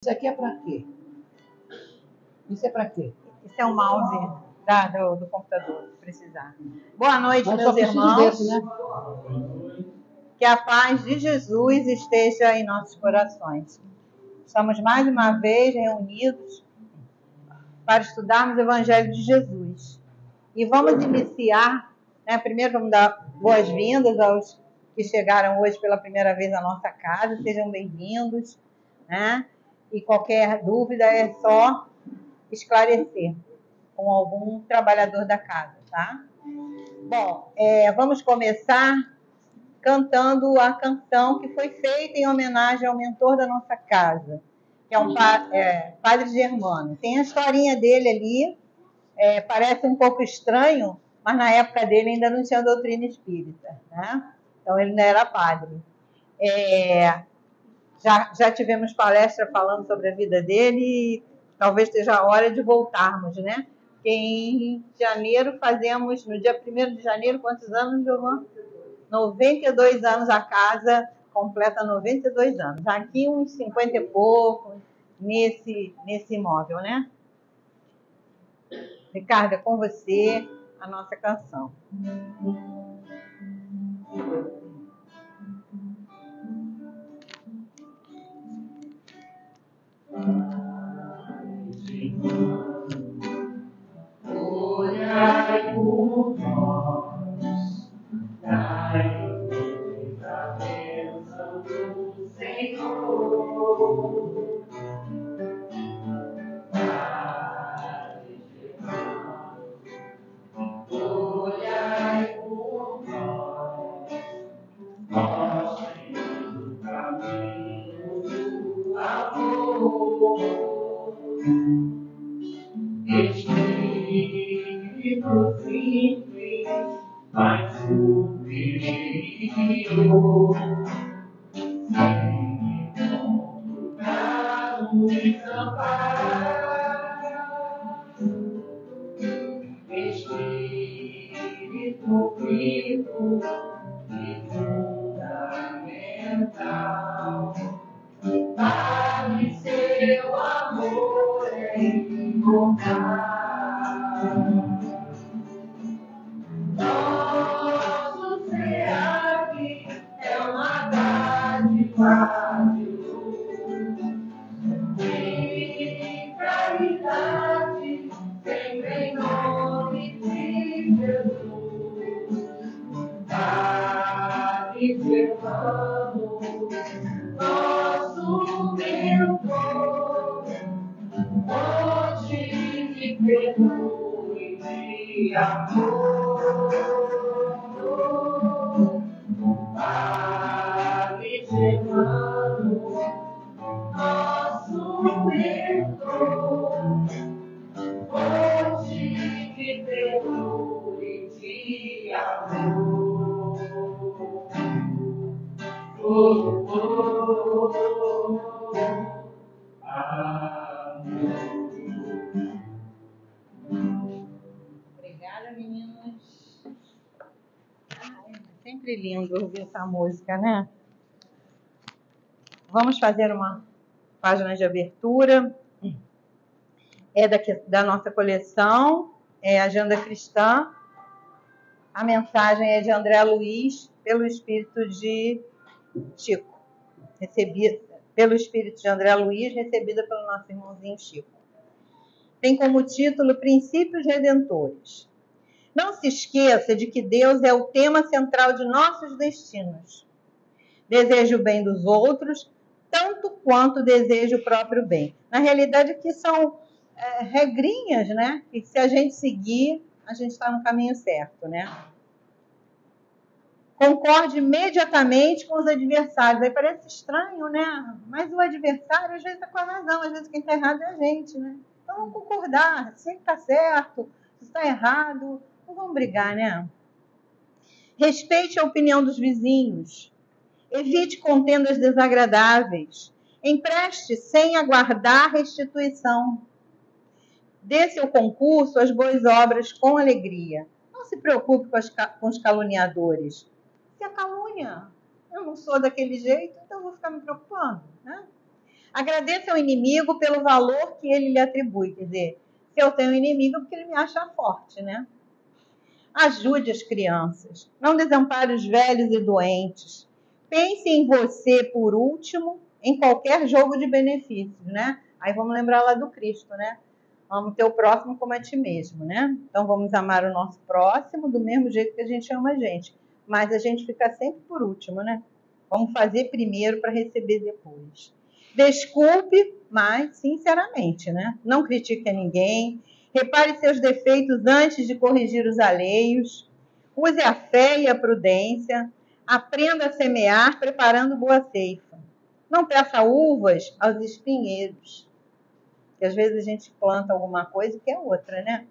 Isso aqui é para quê? Isso é para quê? Isso é um mouse do computador, se precisar. Boa noite, Mas meus só preciso irmãos. desse, né? Que a paz de Jesus esteja em nossos corações. Estamos mais uma vez reunidos para estudarmos o Evangelho de Jesus. E vamos iniciar, né? Primeiro vamos dar boas-vindas aos que chegaram hoje pela primeira vez à nossa casa. Sejam bem-vindos, né? E qualquer dúvida é só esclarecer com algum trabalhador da casa, tá? Bom, vamos começar cantando a canção que foi feita em homenagem ao mentor da nossa casa, que é um Padre Germano. Tem a historinha dele ali, parece um pouco estranho, mas na época dele ainda não tinha doutrina espírita, né? Então ele não era padre. Já tivemos palestra falando sobre a vida dele e talvez seja a hora de voltarmos, né? Porque em janeiro fazemos, no dia 1º de janeiro, quantos anos, Giovana? 92 anos a casa, completa 92 anos. Aqui uns 50 e pouco, nesse imóvel, né? Ricardo, é com você a nossa canção. Olhai por nós, dai a bênção do Senhor. Padre Germano, olhai por nós, mostrem o caminho do amor. Espírito simples, mas superior, sempre pronto para nos amparar. Espírito vivo e fundamental, Pai, seu amor é imortal. Nosso SEAC é uma dádiva de luz, de caridade, sempre em nome de Jesus. Padre Germano, nosso mentor, fonte de ternura e de amor. Padre Germano, nosso mentor, fonte de ternura e de amor. Obrigada, meninos. É sempre lindo ouvir essa música, né? Vamos fazer uma página de abertura. Da nossa coleção, Agenda Cristã. A mensagem é de André Luiz, pelo Espírito de Chico. Pelo Espírito de André Luiz, recebida pelo nosso irmãozinho Chico. Tem como título Princípios Redentores. Não se esqueça de que Deus é o tema central de nossos destinos. Deseja o bem dos outros, tanto quanto deseja o próprio bem. Na realidade, aqui são regrinhas, né? E se a gente seguir, a gente está no caminho certo, né? Concorde imediatamente com os adversários. Aí parece estranho, né? Mas o adversário, às vezes, está com a razão. Às vezes, quem está errado é a gente, né? Então, vamos concordar. Se está certo, se está errado, não vamos brigar, né? Respeite a opinião dos vizinhos. Evite contendas desagradáveis. Empreste sem aguardar restituição. Dê seu concurso às boas obras com alegria. Não se preocupe com os caluniadores. Se a calúnia, eu não sou daquele jeito, então eu vou ficar me preocupando, né? Agradeça ao inimigo pelo valor que ele lhe atribui. Quer dizer, se eu tenho um inimigo, é porque ele me acha forte, né? Ajude as crianças. Não desampare os velhos e doentes. Pense em você, por último, em qualquer jogo de benefícios, né? Aí vamos lembrar lá do Cristo, né? Ame teu próximo como a ti mesmo, né? Então vamos amar o nosso próximo do mesmo jeito que a gente ama a gente. Mas a gente fica sempre por último, né? Vamos fazer primeiro para receber depois. Desculpe, mas sinceramente, né? Não critique a ninguém. Repare seus defeitos antes de corrigir os alheios. Use a fé e a prudência. Aprenda a semear, preparando boa ceifa. Não peça uvas aos espinheiros. Que às vezes a gente planta alguma coisa que é outra, né?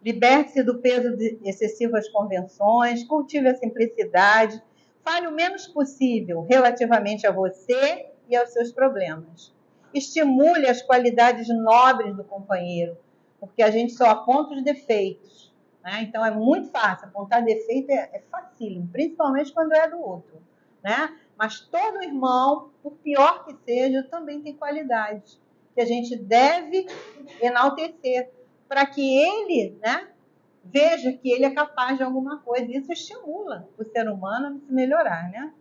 Liberte-se do peso de excessivas convenções, cultive a simplicidade, fale o menos possível relativamente a você e aos seus problemas. Estimule as qualidades nobres do companheiro, porque a gente só aponta os defeitos, né? Então é muito fácil, apontar defeito é facílimo, principalmente quando é do outro, né? Mas todo irmão, por pior que seja, também tem qualidades que a gente deve enaltecer, para que ele, né, veja que ele é capaz de alguma coisa. Isso estimula o ser humano a se melhorar, né?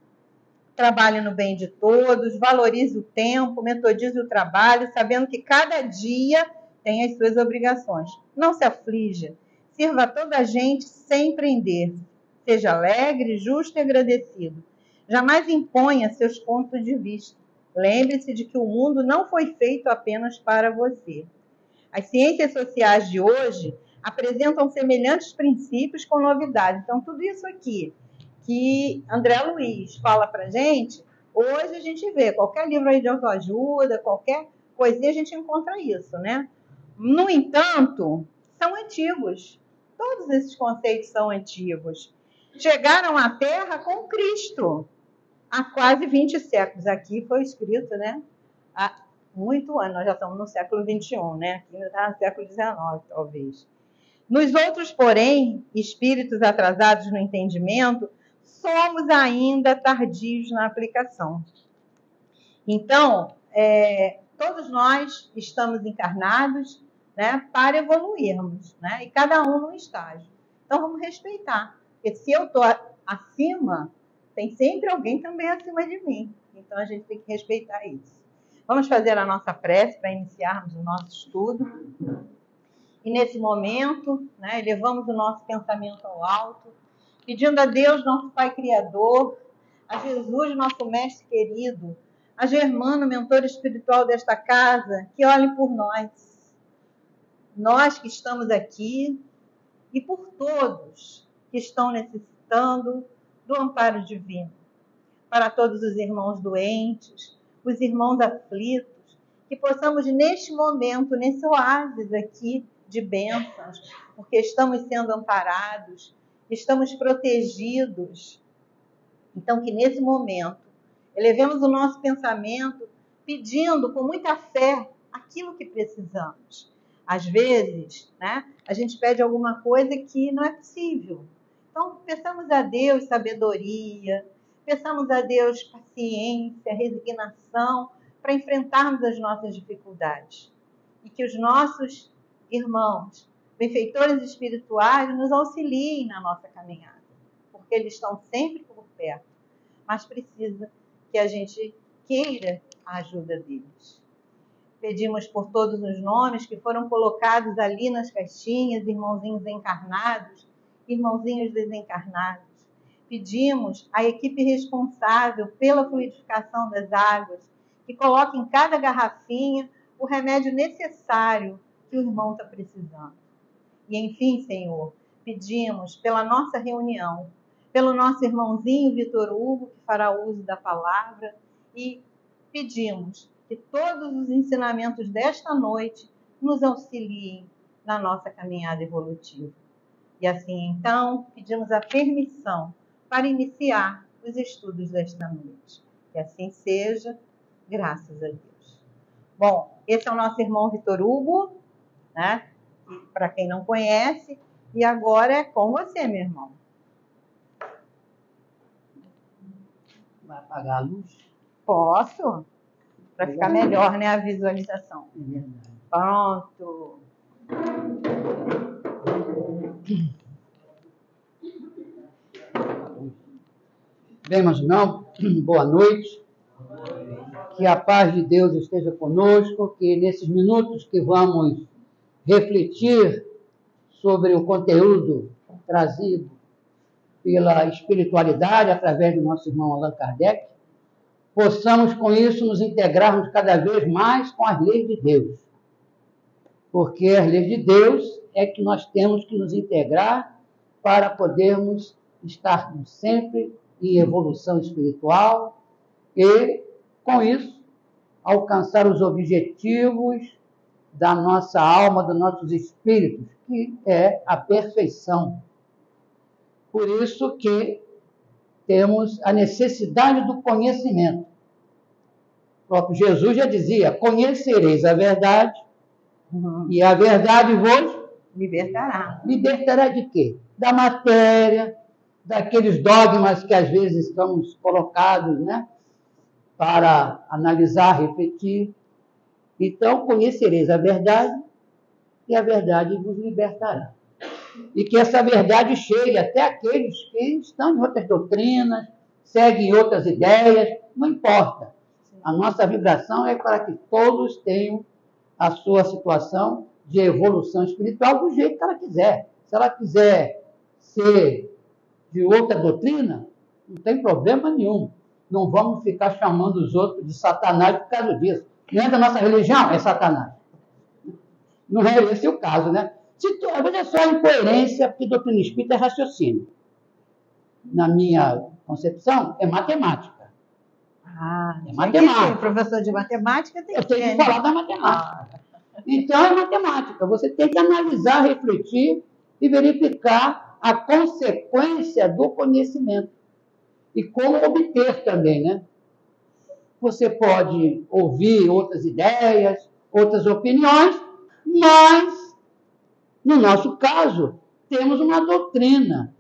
Trabalhe no bem de todos, valorize o tempo, metodize o trabalho, sabendo que cada dia tem as suas obrigações. Não se aflija, sirva a toda a gente sem prender-se. Seja alegre, justo e agradecido. Jamais imponha seus pontos de vista. Lembre-se de que o mundo não foi feito apenas para você. As ciências sociais de hoje apresentam semelhantes princípios com novidades. Então, tudo isso aqui que André Luiz fala para a gente, hoje a gente vê, qualquer livro aí de autoajuda, qualquer coisinha, a gente encontra isso, né? No entanto, são antigos. Todos esses conceitos são antigos. Chegaram à Terra com Cristo, há quase 20 séculos. Aqui foi escrito, né? Há muito ano, nós já estamos no século XXI, né? Aqui ainda está no século XIX, talvez. Nos outros, porém, espíritos atrasados no entendimento, somos ainda tardios na aplicação. Então, todos nós estamos encarnados, né, para evoluirmos, né? E cada um num estágio. Então, vamos respeitar. Porque se eu estou acima, tem sempre alguém também acima de mim. Então, a gente tem que respeitar isso. Vamos fazer a nossa prece para iniciarmos o nosso estudo. E nesse momento, né, elevamos o nosso pensamento ao alto, pedindo a Deus, nosso Pai Criador, a Jesus, nosso Mestre querido, a Germano, mentor espiritual desta casa, que olhem por nós que estamos aqui, e por todos que estão necessitando do amparo divino. Para todos os irmãos doentes, os irmãos aflitos, que possamos neste momento, nesse oásis aqui de bênçãos, porque estamos sendo amparados, estamos protegidos. Então, que nesse momento, elevemos o nosso pensamento, pedindo com muita fé aquilo que precisamos. Às vezes, né, a gente pede alguma coisa que não é possível. Então, peçamos a Deus sabedoria, peçamos a Deus paciência, resignação, para enfrentarmos as nossas dificuldades. E que os nossos irmãos, benfeitores espirituais, nos auxiliem na nossa caminhada, porque eles estão sempre por perto, mas precisa que a gente queira a ajuda deles. Pedimos por todos os nomes que foram colocados ali nas caixinhas, irmãozinhos encarnados, irmãozinhos desencarnados. Pedimos à equipe responsável pela fluidificação das águas que coloque em cada garrafinha o remédio necessário que o irmão está precisando. E, enfim, Senhor, pedimos pela nossa reunião, pelo nosso irmãozinho Vitor Hugo, que fará uso da palavra, e pedimos que todos os ensinamentos desta noite nos auxiliem na nossa caminhada evolutiva. E assim, então, pedimos a permissão para iniciar os estudos desta noite. Que assim seja, graças a Deus. Bom, esse é o nosso irmão Vitor Hugo, né? Para quem não conhece, e agora é com você, meu irmão. Vai apagar a luz? Posso? para ficar melhor, né, a visualização. É verdade. Pronto. Bem, mas não, boa noite. Que a paz de Deus esteja conosco, que nesses minutos que vamos refletir sobre o conteúdo trazido pela espiritualidade através do nosso irmão Allan Kardec, possamos com isso nos integrarmos cada vez mais com as leis de Deus. Porque as leis de Deus é que nós temos que nos integrar para podermos estar sempre em evolução espiritual e, com isso, alcançar os objetivos da nossa alma, dos nossos espíritos, que é a perfeição. Por isso que temos a necessidade do conhecimento. O próprio Jesus já dizia: conhecereis a verdade, e a verdade vos Libertará. libertará de quê? Da matéria, daqueles dogmas que às vezes estamos colocados, né, para analisar, refletir. Então, conhecereis a verdade, e a verdade vos libertará. E que essa verdade chegue até aqueles que estão em outras doutrinas, seguem outras ideias, não importa. A nossa vibração é para que todos tenham a sua situação de evolução espiritual do jeito que ela quiser. Se ela quiser ser de outra doutrina, não tem problema nenhum. Não vamos ficar chamando os outros de Satanás por causa disso. Não é da nossa religião, é Satanás. Não é esse o caso, né? Mas é só incoerência, porque doutrina espírita é raciocínio. Na minha concepção, é matemática. É matemática. Professor de matemática tem Eu tenho que falar da matemática. Então, é matemática. Você tem que analisar, refletir e verificar a consequência do conhecimento. E como obter também, né? Você pode ouvir outras ideias, outras opiniões, mas, no nosso caso, temos uma doutrina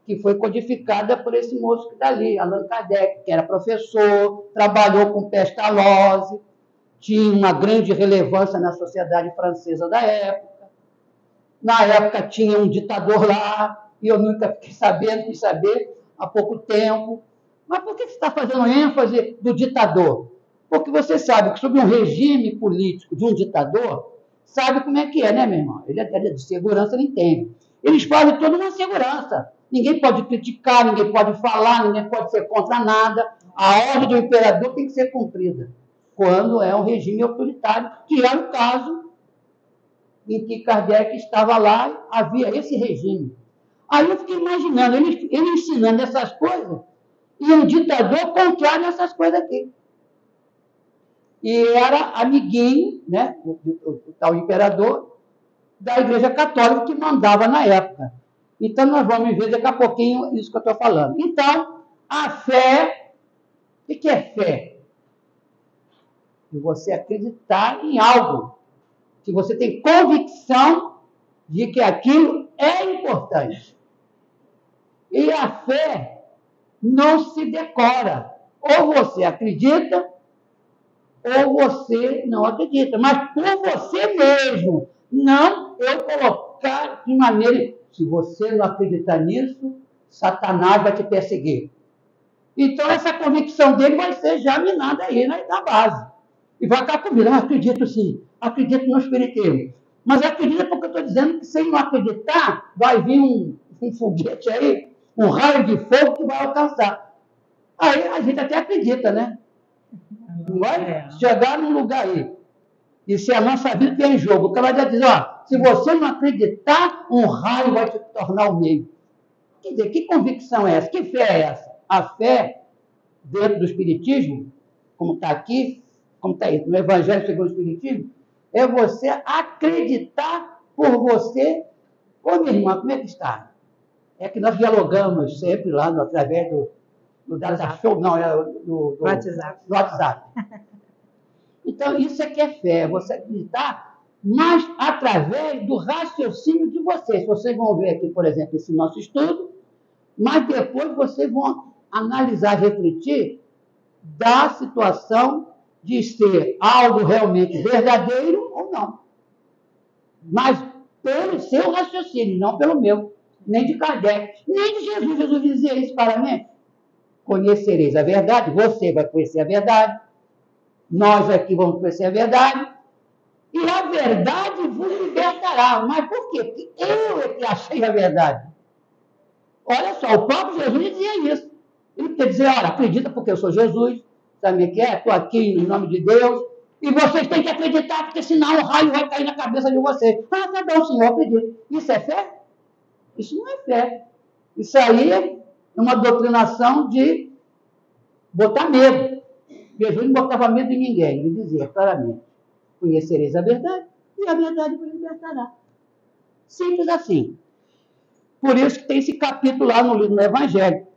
que foi codificada por esse moço que está ali, Allan Kardec, que era professor, trabalhou com Pestalozzi, tinha uma grande relevância na sociedade francesa da época. Na época tinha um ditador lá, e eu nunca fiquei sabendo, fui saber há pouco tempo. Mas por que você está fazendo ênfase do ditador? Porque você sabe que sob um regime político de um ditador, sabe como é que é, né, meu irmão? Ele é de segurança, ele entende. Eles fazem toda uma segurança. Ninguém pode criticar, ninguém pode falar, ninguém pode ser contra nada. A ordem do imperador tem que ser cumprida quando é um regime autoritário, que é o caso em que Kardec estava lá, havia esse regime. Aí eu fiquei imaginando, ele ensinando essas coisas, e um ditador contrário a essas coisas aqui. E era amiguinho, né, o tal imperador, da Igreja Católica que mandava na época. Então, nós vamos ver daqui a pouquinho isso que eu estou falando. Então, a fé, o que é fé? De você acreditar em algo, que você tem convicção de que aquilo é importante. E a fé não se decora. Ou você acredita, ou você não acredita. Mas por você mesmo. Não eu colocar de maneira... Se você não acreditar nisso, Satanás vai te perseguir. Então, essa convicção dele vai ser já minada aí na base. E vai ficar comigo. Eu acredito sim. Acredito no espiritismo. Mas acredita porque eu estou dizendo que se ele não acreditar, vai vir um foguete aí, um raio de fogo que vai alcançar. Aí a gente até acredita, né? Não vai chegar num lugar aí. E se a nossa vida tem em jogo, o cara vai dizer, ó, se você não acreditar, um raio vai te tornar o meio. Quer dizer, que convicção é essa? Que fé é essa? A fé, dentro do Espiritismo, como está aqui, como está aí, no Evangelho segundo o Espiritismo, é você acreditar por você. Ô, minha irmã, como é que está? É que nós dialogamos sempre lá através do Data Show, não, é do WhatsApp. Então, isso é que é fé, você acreditar, mas através do raciocínio de vocês. Vocês vão ver aqui, por exemplo, esse nosso estudo, mas depois vocês vão analisar, refletir da situação de ser algo realmente verdadeiro ou não. Mas pelo seu raciocínio, não pelo meu, nem de Kardec, nem de Jesus. Jesus dizia isso claramente. Conhecereis a verdade, você vai conhecer a verdade, nós aqui vamos conhecer a verdade, e a verdade vos libertará. Mas por quê? Porque eu é que achei a verdade. Olha só, o próprio Jesus dizia isso. Ele quer dizer, olha, acredita porque eu sou Jesus, sabe o que é? Estou aqui em nome de Deus, e vocês têm que acreditar, porque senão o raio vai cair na cabeça de vocês. Ah, tá bom, senhor, eu acredito. Isso é fé? Isso não é fé. Isso aí é uma doutrinação de botar medo. Jesus não botava medo em ninguém, ele dizia claramente, conhecereis a verdade, e a verdade vos libertará. Simples assim. Por isso que tem esse capítulo lá no livro do Evangelho.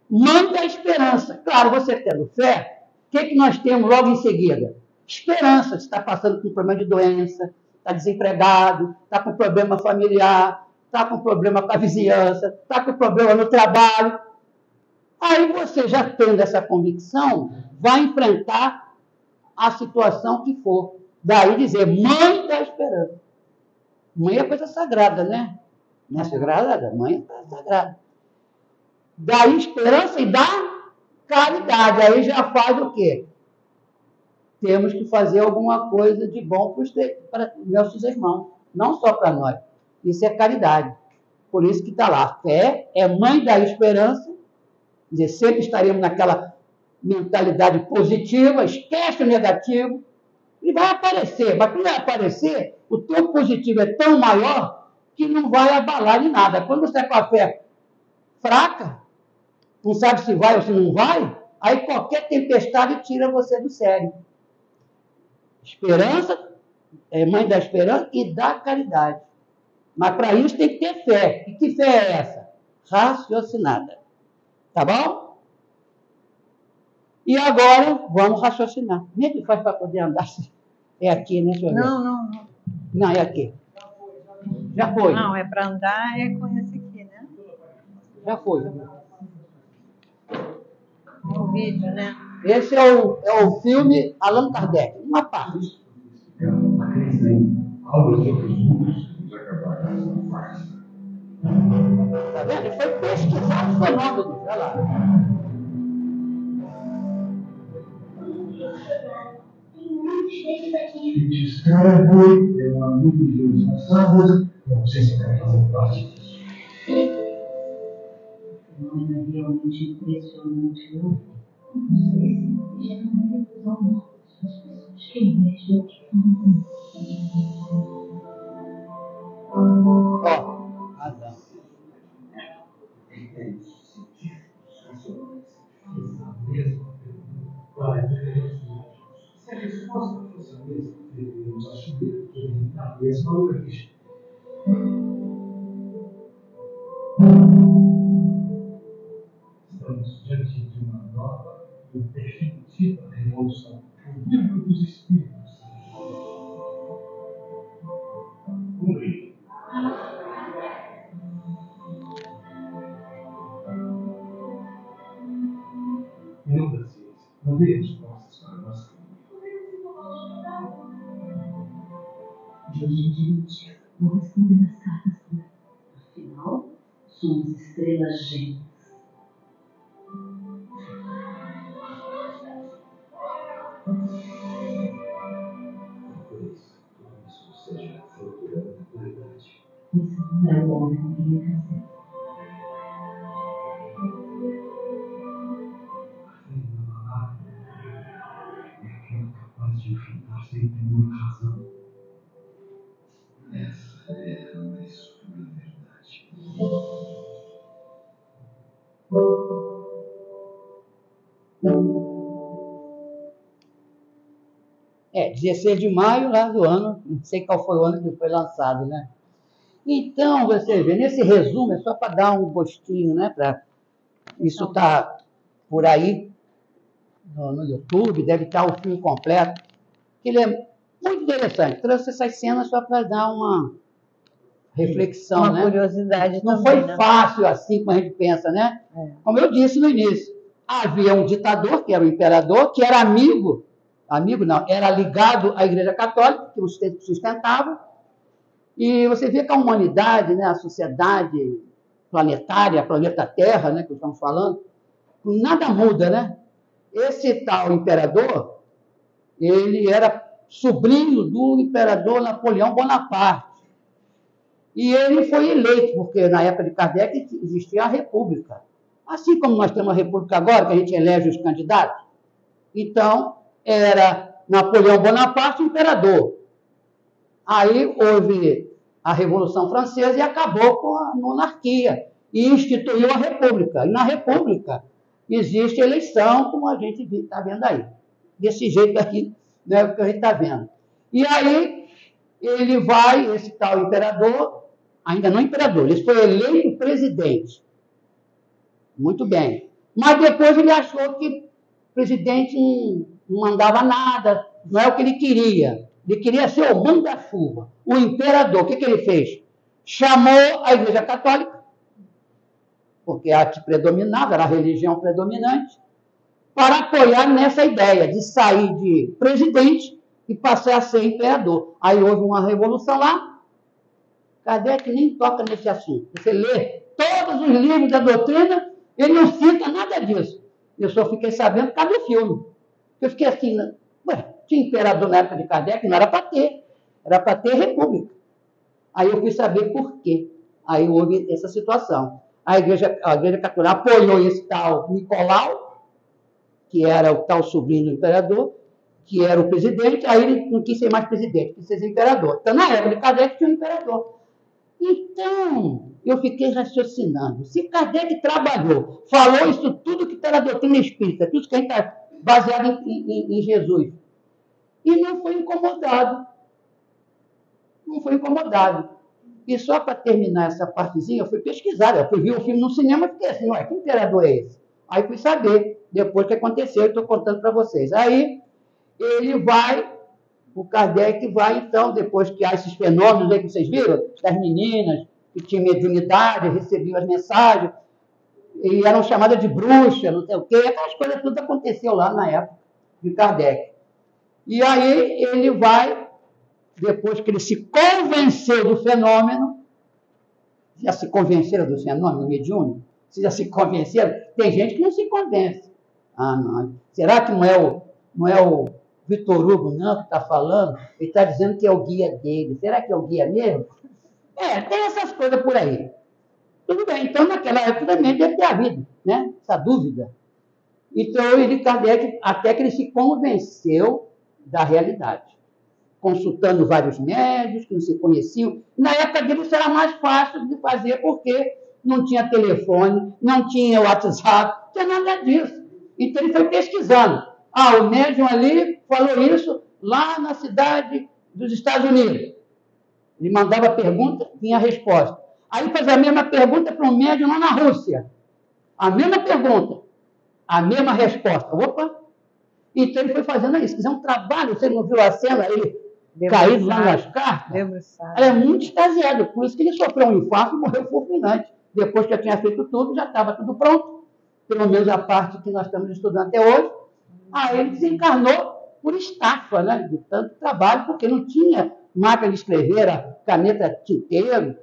Mãe da esperança. Claro, você tendo fé, o que nós temos logo em seguida? Esperança. Você está passando por um problema de doença, está desempregado, está com problema familiar, está com problema com a vizinhança, está com problema no trabalho. Aí você, já tendo essa convicção, vai enfrentar a situação que for. Daí dizer, mãe da esperança. Mãe é coisa sagrada, né? Não é sagrada? Mãe é sagrada. Da esperança e da caridade. Aí já faz o quê? Temos que fazer alguma coisa de bom para os nossos irmãos. Não só para nós. Isso é caridade. Por isso que está lá. Fé é mãe da esperança. Quer dizer, sempre estaremos naquela mentalidade positiva, esquece o negativo, e vai aparecer. Mas quando vai aparecer, o teu positivo é tão maior que não vai abalar em nada. Quando você está com a fé fraca, não sabe se vai ou se não vai, aí qualquer tempestade tira você do sério. Esperança é mãe da esperança e da caridade. Mas para isso tem que ter fé. E que fé é essa? Raciocinada. Tá bom? E agora, vamos raciocinar. Como é que faz para poder andar? É aqui, né, senhor? Não. Não, é aqui. Já foi. Não, é para andar, é com esse aqui, né? Já foi. O vídeo, né? Esse é o filme Allan Kardec. Uma parte. Tá vendo? Ele foi pesquisar os fenômenos. Olha lá. Escreve, é um amigo de Deus na sábado, não sei se vai fazer parte disso. Mas é realmente impressionante, não? Não sei se já não é normal as pessoas que mexem o que Ó, Adão. Se a resposta fosse a mesma, deveríamos assumir que a mesma origem. Estamos diante de uma nova e definitiva revolução do livro dos Espíritos. Cumprir. Em nome da ciência, não dê respostas para nós. de hoje em diante, vou responder as cartas, né? Afinal, somos estrelas gêmeas. Talvez tudo isso seja fruto da naturalidade. Isso não é o homem com quem eu casei. A fé inabalável é aquela capaz de enfrentar sem temor a razão. Essa é a mais suprema verdade. É, 16 de maio lá do ano, não sei qual foi o ano que foi lançado, né? Então, você vê, nesse resumo, é só para dar um gostinho, né? Isso está por aí no YouTube, deve estar o filme completo. Ele é muito interessante. Trouxe essas cenas só para dar uma reflexão, Uma né? curiosidade Não também, foi né? fácil assim como a gente pensa, né? É. Como eu disse no início, havia um ditador, que era o imperador, que era amigo amigo não, era ligado à Igreja Católica, que o sustentava, e você vê que a humanidade, né, a sociedade planetária, planeta Terra, né, que estamos falando, nada muda, né? Esse tal imperador, ele era sobrinho do imperador Napoleão Bonaparte. E ele foi eleito, porque na época de Kardec existia a república. Assim como nós temos a república agora, que a gente elege os candidatos. Então, era Napoleão Bonaparte imperador. Aí houve a Revolução Francesa e acabou com a monarquia e instituiu a república. E na república existe eleição, como a gente está vendo aí. Desse jeito aqui, né, que a gente está vendo. E aí ele vai, esse tal imperador, ainda não imperador, ele foi eleito presidente. Muito bem. Mas depois ele achou que o presidente não mandava nada, não é o que ele queria. Ele queria ser o manda-chuva, o imperador. O que ele fez? Chamou a Igreja Católica, porque a que predominava, era a religião predominante, para apoiar nessa ideia de sair de presidente e passar a ser imperador. Aí houve uma revolução lá. Kardec nem toca nesse assunto. Você lê todos os livros da doutrina, ele não cita nada disso. Eu só fiquei sabendo por causa do filme. Eu fiquei assim, ué, tinha imperador na época de Kardec, não era para ter. Era para ter república. Aí eu fui saber por quê. Aí houve essa situação. A Igreja Católica apoiou esse tal Nicolau, que era o tal sobrinho do imperador, que era o presidente, aí ele não quis ser mais presidente, quis ser imperador. Então, na época de Kardec, tinha um imperador. Então, eu fiquei raciocinando. Se Kardec trabalhou, falou isso tudo que está na doutrina espírita, tudo que a gente está baseado em Jesus, e não foi incomodado. Não foi incomodado. E só para terminar essa partezinha, eu fui pesquisar. Eu fui ver o filme no cinema e fiquei assim, ué, que imperador é esse? Aí fui saber, depois que aconteceu, eu estou contando para vocês. Aí, ele vai, o Kardec vai, então, depois que há esses fenômenos aí que vocês viram, das meninas que tinham mediunidade, recebiam as mensagens, e eram chamadas de bruxa, não sei o quê, aquelas coisas tudo aconteceu lá na época de Kardec. E aí ele vai, depois que ele se convenceu do fenômeno, já se convenceram do fenômeno mediúnico? Vocês já se convenceram? Tem gente que não se convence. Ah, não. Será que não é o Vitor Hugo, não, que está falando? Ele está dizendo que é o guia dele. Será que é o guia mesmo? Tem essas coisas por aí. Tudo bem, então naquela época também deve ter havido, né? Essa dúvida. Então, ele, Kardec, até que ele se convenceu da realidade. Consultando vários médios que não se conheciam. Na época dele isso era mais fácil de fazer, porque não tinha telefone, não tinha WhatsApp, não tinha nada disso. Então ele foi pesquisando. Ah, o médium ali falou isso lá na cidade dos Estados Unidos. Ele mandava pergunta, vinha a resposta. Aí fazia a mesma pergunta para um médium lá na Rússia. A mesma pergunta, a mesma resposta. Opa! Então ele foi fazendo isso. Isso é um trabalho, você não viu a cena, ele caído lá nas cartas? Ela é muito extasiado, por isso que ele sofreu um infarto e morreu fulminante. Depois que eu tinha feito tudo, já estava tudo pronto. Pelo menos a parte que nós estamos estudando até hoje. Aí ele desencarnou por estafa, né? De tanto trabalho, porque não tinha máquina de escrever, a caneta tinteiro.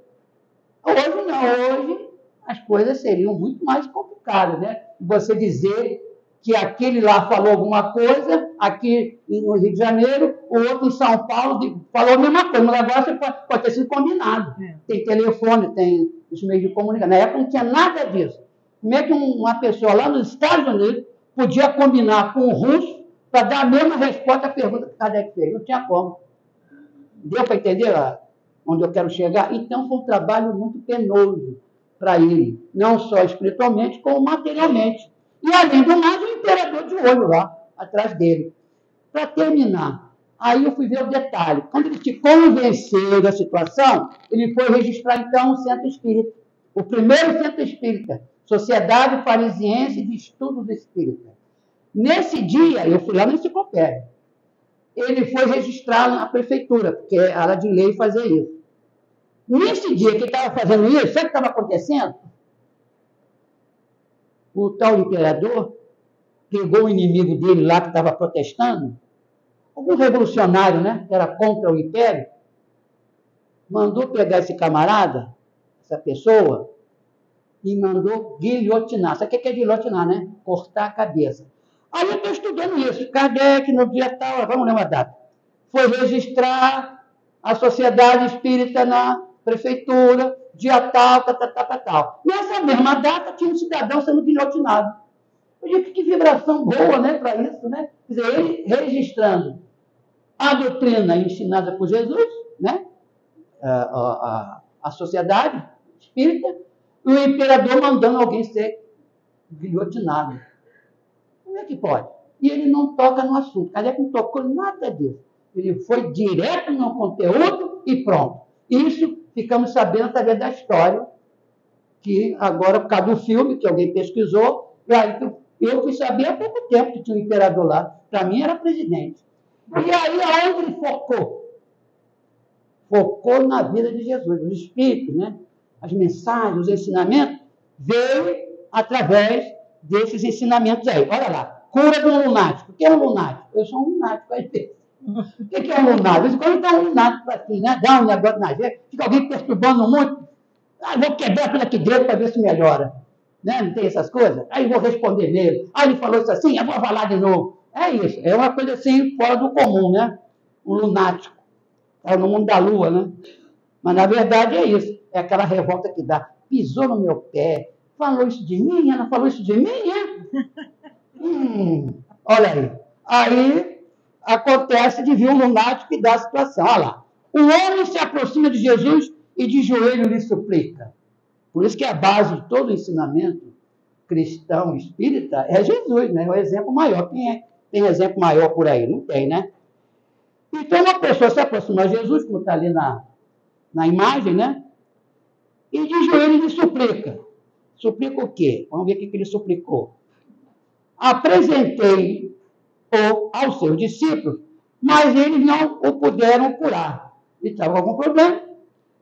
Hoje não, hoje as coisas seriam muito mais complicadas, né? Você dizer que aquele lá falou alguma coisa, aqui no Rio de Janeiro, o outro em São Paulo falou a mesma coisa, mas agora pode ter sido combinado. Tem telefone, tem os meios de comunicação. Na época não tinha nada disso. Como é que uma pessoa lá nos Estados Unidos podia combinar com o russo para dar a mesma resposta à pergunta que Kardec fez? Não tinha como. Deu para entender onde eu quero chegar? Então foi um trabalho muito penoso para ele, não só espiritualmente, como materialmente. E, além do mais, o imperador de olho lá, atrás dele. Para terminar, aí eu fui ver o detalhe. Quando ele se convenceu da situação, ele foi registrar, então, um centro espírita. O primeiro centro espírita, Sociedade Parisiense de Estudos Espíritas. Nesse dia, eu fui lá na enciclopédia. Ele foi registrar na prefeitura, porque era de lei fazer isso. Nesse dia que ele estava fazendo isso, sabe o que estava acontecendo? O tal imperador pegou o inimigo dele lá que estava protestando algum revolucionário, né, que era contra o império, mandou pegar esse camarada, essa pessoa, e mandou guilhotinar. Sabe o que é guilhotinar, né? Cortar a cabeça. Aí eu estou estudando isso. Kardec, no dia tal, vamos ler uma data, foi registrar a Sociedade Espírita na prefeitura, dia tal, tal. Nessa mesma data, tinha um cidadão sendo guilhotinado. Eu digo, que vibração boa, né, para isso, né? Quer dizer, ele registrando a doutrina ensinada por Jesus, né? A sociedade espírita, e o imperador mandando alguém ser guilhotinado. Como é que pode? E ele não toca no assunto. Kardec não tocou nada disso. Ele foi direto no conteúdo e pronto. Isso ficamos sabendo através da história, que agora, por causa do filme, que alguém pesquisou, e aí eu fui saber há pouco tempo que tinha um imperador lá. Para mim era presidente. E aí, aonde ele focou? Focou na vida de Jesus, os espíritos, né? As mensagens, os ensinamentos, veio através desses ensinamentos aí. Olha lá, cura de um lunático. O que é um lunático? Eu sou um lunático. Aí, o que é um lunático? Quando dá um lunático assim, né? Dá um negócio na gente, fica alguém perturbando muito. Ah, vou quebrar tudo aqui dentro para ver se melhora. Né? Não tem essas coisas? Aí vou responder nele. Aí ele falou isso assim, eu vou falar de novo. É isso, é uma coisa assim, fora do comum, né? Um lunático. É no mundo da lua, né? Mas, na verdade, é isso. É aquela revolta que dá. Pisou no meu pé, falou isso de mim, ela falou isso de mim, olha aí. Aí acontece de vir um lunático e dá a situação. Olha lá. O homem se aproxima de Jesus e de joelho lhe suplica. Por isso que a base de todo o ensinamento cristão, espírita, é Jesus, né? É o exemplo maior. Quem é? Tem exemplo maior por aí? Não tem, né? Então, uma pessoa se aproxima de Jesus, como está ali na imagem, né? E de joelho lhe suplica. Suplica o quê? Vamos ver o que ele suplicou. Apresentei aos seus discípulos, mas eles não o puderam curar. E estava com algum problema.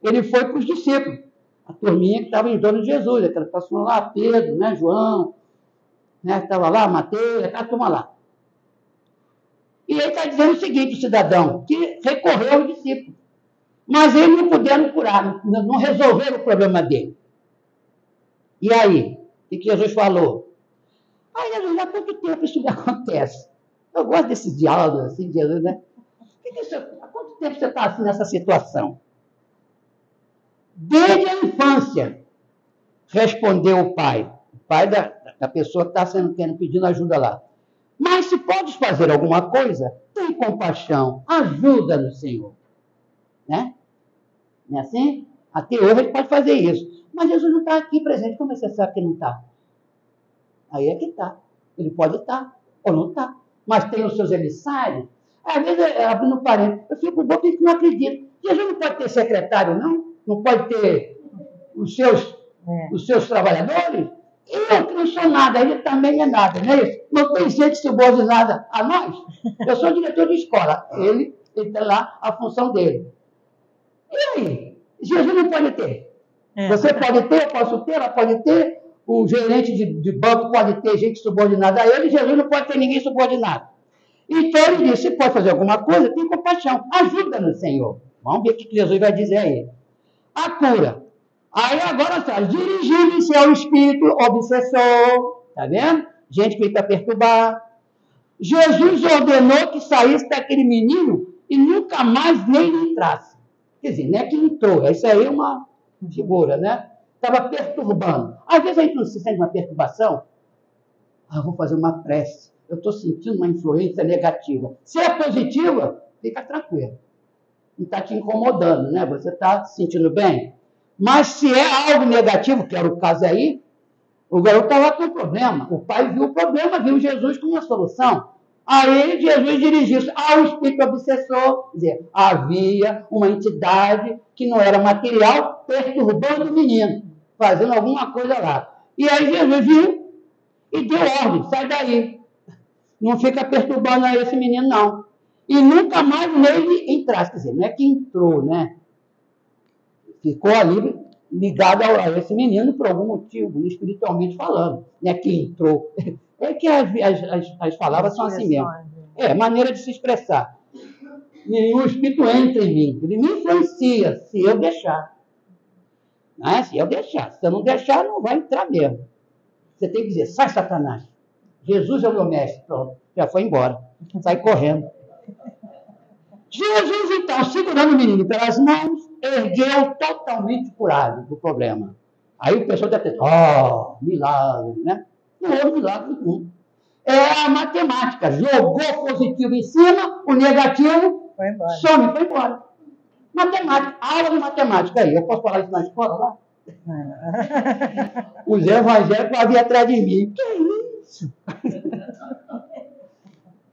Ele foi para os discípulos, a turminha que estava em torno de Jesus, aquela pessoa lá, Pedro, né, João, né, estava lá, Mateus, aquela turma lá. E ele está dizendo o seguinte, o cidadão, que recorreu aos discípulos, mas eles não puderam curar, não resolveram o problema dele. E aí, o que Jesus falou? Aí, Jesus, há quanto tempo isso acontece? Eu gosto desses diálogos assim de Jesus, né? Há quanto tempo você está assim nessa situação? Desde a infância, respondeu o pai da pessoa que está pedindo ajuda lá. Mas se podes fazer alguma coisa, tem compaixão, ajuda-nos, Senhor. Né? Não é assim? Até hoje a gente pode fazer isso. Mas Jesus não está aqui presente. Como você sabe que não está? Aí é que está. Ele pode estar ou não está. Mas tem os seus emissários. Às vezes, abrindo parênteses, eu fico bom que não acredito. Jesus não pode ter secretário, não? Não pode ter os seus trabalhadores? Eu que não sou nada, ele também é nada, não é isso? Não tem gente subordinada a nós. Eu sou diretor de escola, ele tem lá a função dele. E aí? Jesus não pode ter. Você pode ter, eu posso ter, ela pode ter, o gerente de banco pode ter gente subordinada a ele, Jesus não pode ter ninguém subordinado. Então ele disse, se pode fazer alguma coisa, tem compaixão, ajuda-nos, Senhor. Vamos ver o que Jesus vai dizer aí. A cura. Aí agora só, dirigindo-se ao espírito obsessor, tá vendo? Gente que está perturbar. Jesus ordenou que saísse daquele menino e nunca mais nele entrasse. Quer dizer, não é que entrou, isso aí é uma figura, né? Estava perturbando. Às vezes a gente não se sente uma perturbação. Vou fazer uma prece. Eu estou sentindo uma influência negativa. Se é positiva, fica tranquilo. Não está te incomodando, né? Você está se sentindo bem. Mas se é algo negativo, que era o caso aí, o garoto estava com problema. O pai viu o problema, viu Jesus com uma solução. Aí Jesus dirigiu-se ao espírito obsessor. Quer dizer, havia uma entidade que não era material perturbando o menino, fazendo alguma coisa lá. E aí Jesus viu e deu ordem, sai daí. Não fica perturbando aí esse menino, não. E nunca mais nele entrasse. Quer dizer, não é que entrou, né? Ficou ali ligado a esse menino por algum motivo, espiritualmente falando. Não é que entrou. É que as palavras são assim mesmo. É, maneira de se expressar. nenhum espírito entra em mim. Ele me influencia, se eu deixar. Se eu deixar. Se eu não deixar, não vai entrar mesmo. Você tem que dizer, sai, Satanás. Jesus é o meu mestre. Pronto, já foi embora. Sai correndo. Jesus, então, segurando o menino pelas mãos, ergueu totalmente curado do problema. Aí o pessoal deve ter, milagre, né? Não houve milagre nenhum. É a matemática. Jogou positivo em cima, o negativo some, foi embora. Matemática, aula de matemática aí. Eu posso falar isso na escola lá? Os evangélicos vão vir atrás de mim. Que isso?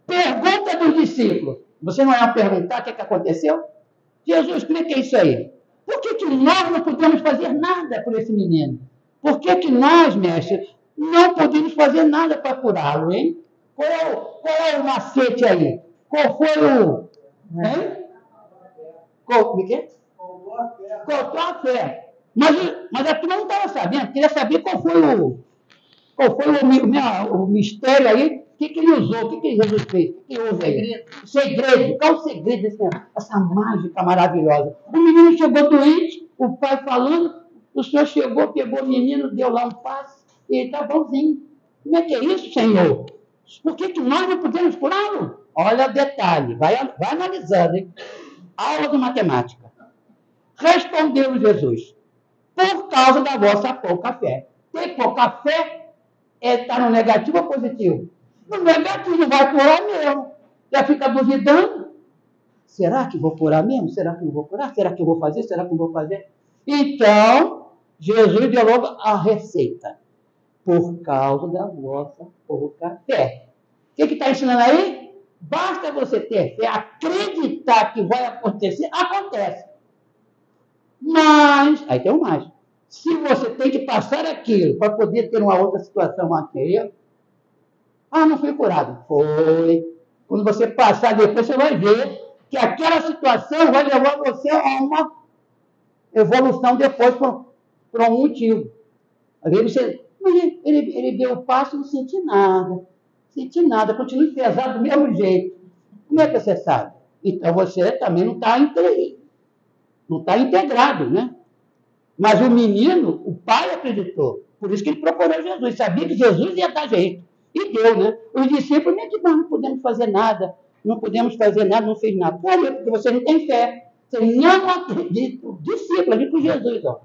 Pergunta dos discípulos. Você não ia perguntar o que aconteceu? Jesus, como é que é isso aí? Por que nós não podemos fazer nada por esse menino? Por que nós, mestre, não podemos fazer nada para curá-lo, hein? Qual é o macete aí? Qual foi o... Hein? Como é que é? Faltou a fé. Mas a turma não estava sabendo. Queria saber qual foi o mistério aí. O que ele usou? O que Jesus fez? O que houve aí? Segredo. Qual o segredo dessa mágica maravilhosa? O menino chegou doente, o pai falando, o senhor chegou, pegou o menino, deu lá um passe, e ele está bonzinho. Como é que é isso, Senhor? Por que nós não podemos curá-lo? Olha o detalhe, vai analisando, hein? Aula de matemática. Respondeu Jesus, por causa da vossa pouca fé. Tem pouca fé? Está no negativo ou positivo? No negativo, vai curar mesmo. Já fica duvidando. Será que vou curar mesmo? Será que não vou curar? Será que eu vou fazer? Será que não vou fazer? Então, Jesus deu logo a receita. Por causa da vossa pouca fé. O que está ensinando aí? Basta você ter fé, acreditar que vai acontecer, acontece. Mas, aí tem um mais. Se você tem que passar aquilo para poder ter uma outra situação anterior, não fui curado. Foi. Quando você passar depois, você vai ver que aquela situação vai levar você a uma evolução depois por um motivo. Às vezes ele deu o passo e não senti nada. Senti nada, continua pesado do mesmo jeito. Como é que você sabe? Então você também não está integrado, né? Mas o menino, o pai acreditou. Por isso que ele procurou Jesus. Sabia que Jesus ia dar jeito. E deu, né? Os discípulos, nem que nós não podemos fazer nada. Não podemos fazer nada, não fez nada. Por quê? Porque você não tem fé. Você não acredita. O discípulo ali com Jesus, ó.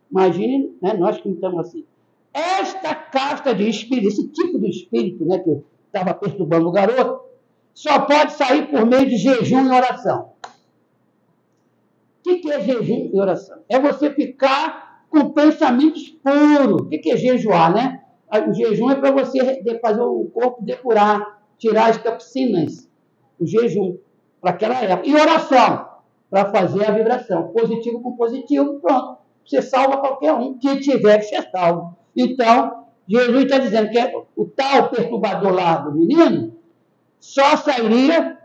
Imagine, né, nós que estamos assim. Esta casta de espírito, esse tipo de espírito, né, que estava perturbando o garoto, só pode sair por meio de jejum e oração. O que é jejum e oração? É você ficar com pensamentos puros. O que é jejuar, né? O jejum é para você fazer o corpo depurar, tirar as toxinas. O jejum, para aquela época. E oração, para fazer a vibração. Positivo com positivo, pronto. Você salva qualquer um que tiver que ser salvo. Então, Jesus está dizendo que o tal perturbador lá do menino só sairia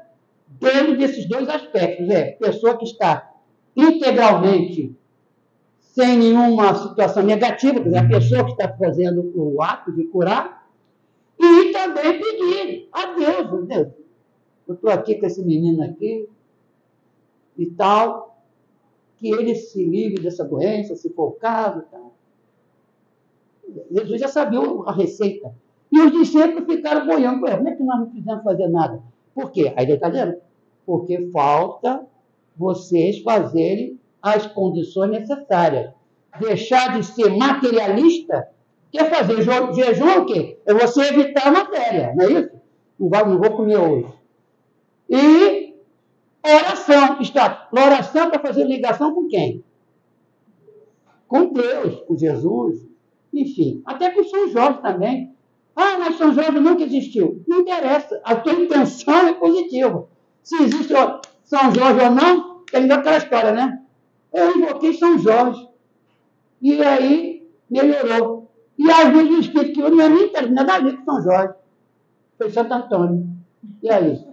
dentro desses dois aspectos. Pessoa que está integralmente sem nenhuma situação negativa, quer dizer, a pessoa que está fazendo o ato de curar, e também pedir a Deus, meu Deus, eu estou aqui com esse menino aqui e tal, que ele se livre dessa doença, se for o caso, tal. Jesus já sabia a receita. E os discípulos ficaram boiando com ele. Como é que nós não fizemos fazer nada? Por quê? Aí ele está dizendo, porque falta vocês fazerem as condições necessárias. Deixar de ser materialista, quer fazer jejum é o quê? É você evitar a matéria, não é isso? Não vou comer hoje. E oração. Oração para fazer ligação com quem? Com Deus, com Jesus, enfim. Até com São Jorge também. Mas São Jorge nunca existiu. Não interessa. A tua intenção é positiva. Se existe São Jorge ou não, tem aquela história, né? Eu invoquei São Jorge. E aí, melhorou. E às vezes o Espírito que eu não é nem nada a ver com São Jorge. Foi Santo Antônio. E aí?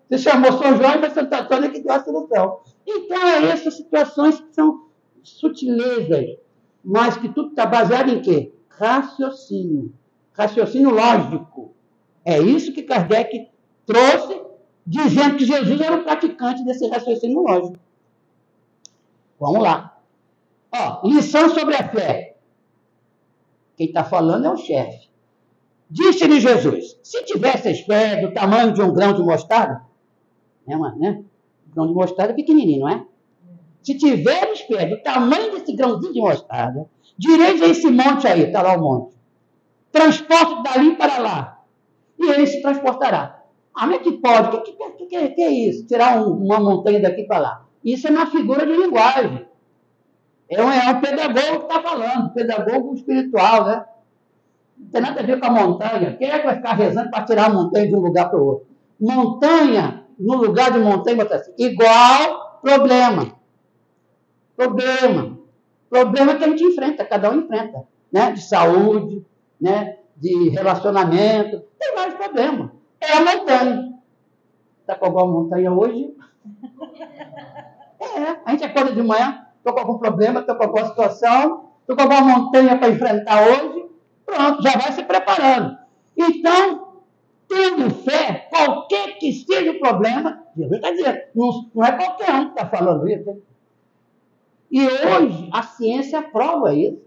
Você chamou São Jorge, mas Santo Antônio que deu a solução. Então, essas situações que são sutilezas, mas que tudo está baseado em quê? Raciocínio. Raciocínio lógico. É isso que Kardec trouxe dizendo que Jesus era o praticante desse raciocínio lógico. Vamos lá. Ó, lição sobre a fé. Quem está falando é o chefe. Disse-lhe Jesus, se tivesses fé do tamanho de um grão de mostarda, né? Grão de mostarda é pequenininho, não é? Se tiveres fé do tamanho desse grãozinho de mostarda, direis a esse monte aí, está lá o monte, transporte dali para lá, e ele se transportará. Ah, mas que pode? O que é isso? Tirar uma montanha daqui para lá. Isso é uma figura de linguagem. É um pedagogo que está falando, pedagogo espiritual, né? Não tem nada a ver com a montanha. Quem é que vai ficar rezando para tirar a montanha de um lugar para o outro? Montanha, no lugar de montanha, botar assim, igual problema. Problema que a gente enfrenta, cada um enfrenta, né? De saúde, né? De relacionamento, tem vários problemas. É a montanha. Está com alguma montanha hoje? A gente acorda de manhã, estou com algum problema, estou com alguma situação, estou com alguma montanha para enfrentar hoje, pronto, já vai se preparando. Então, tendo fé, qualquer que seja o problema, Jesus está dizendo, não é qualquer um que está falando isso, hein? E hoje a ciência prova isso.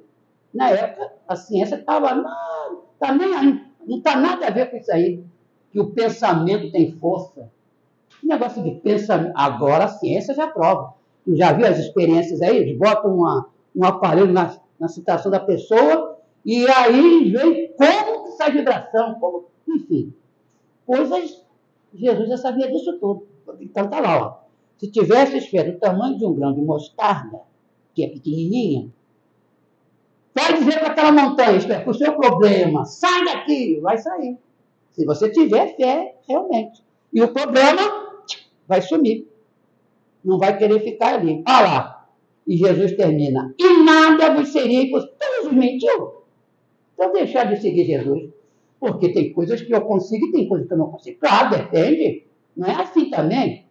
Na época, a ciência estava, não está nem aí, não está nada a ver com isso aí, que o pensamento tem força. O negócio de pensamento, agora a ciência já prova. Tu já viu as experiências aí? Eles botam um aparelho na situação da pessoa e aí vem como sai vibração, como, enfim. Coisas, Jesus já sabia disso tudo. Então está lá, ó. Se tivesse fé do tamanho de um grão de mostarda, que é pequenininha, vai dizer para aquela montanha, para o seu problema, sai daqui, vai sair. Se você tiver fé, realmente. E o problema vai sumir. Não vai querer ficar ali. Olha lá. E Jesus termina. E nada vos seria impossível. Então Jesus mentiu. Então deixar de seguir Jesus. Porque tem coisas que eu consigo e tem coisas que eu não consigo. Claro, depende. Não é assim também.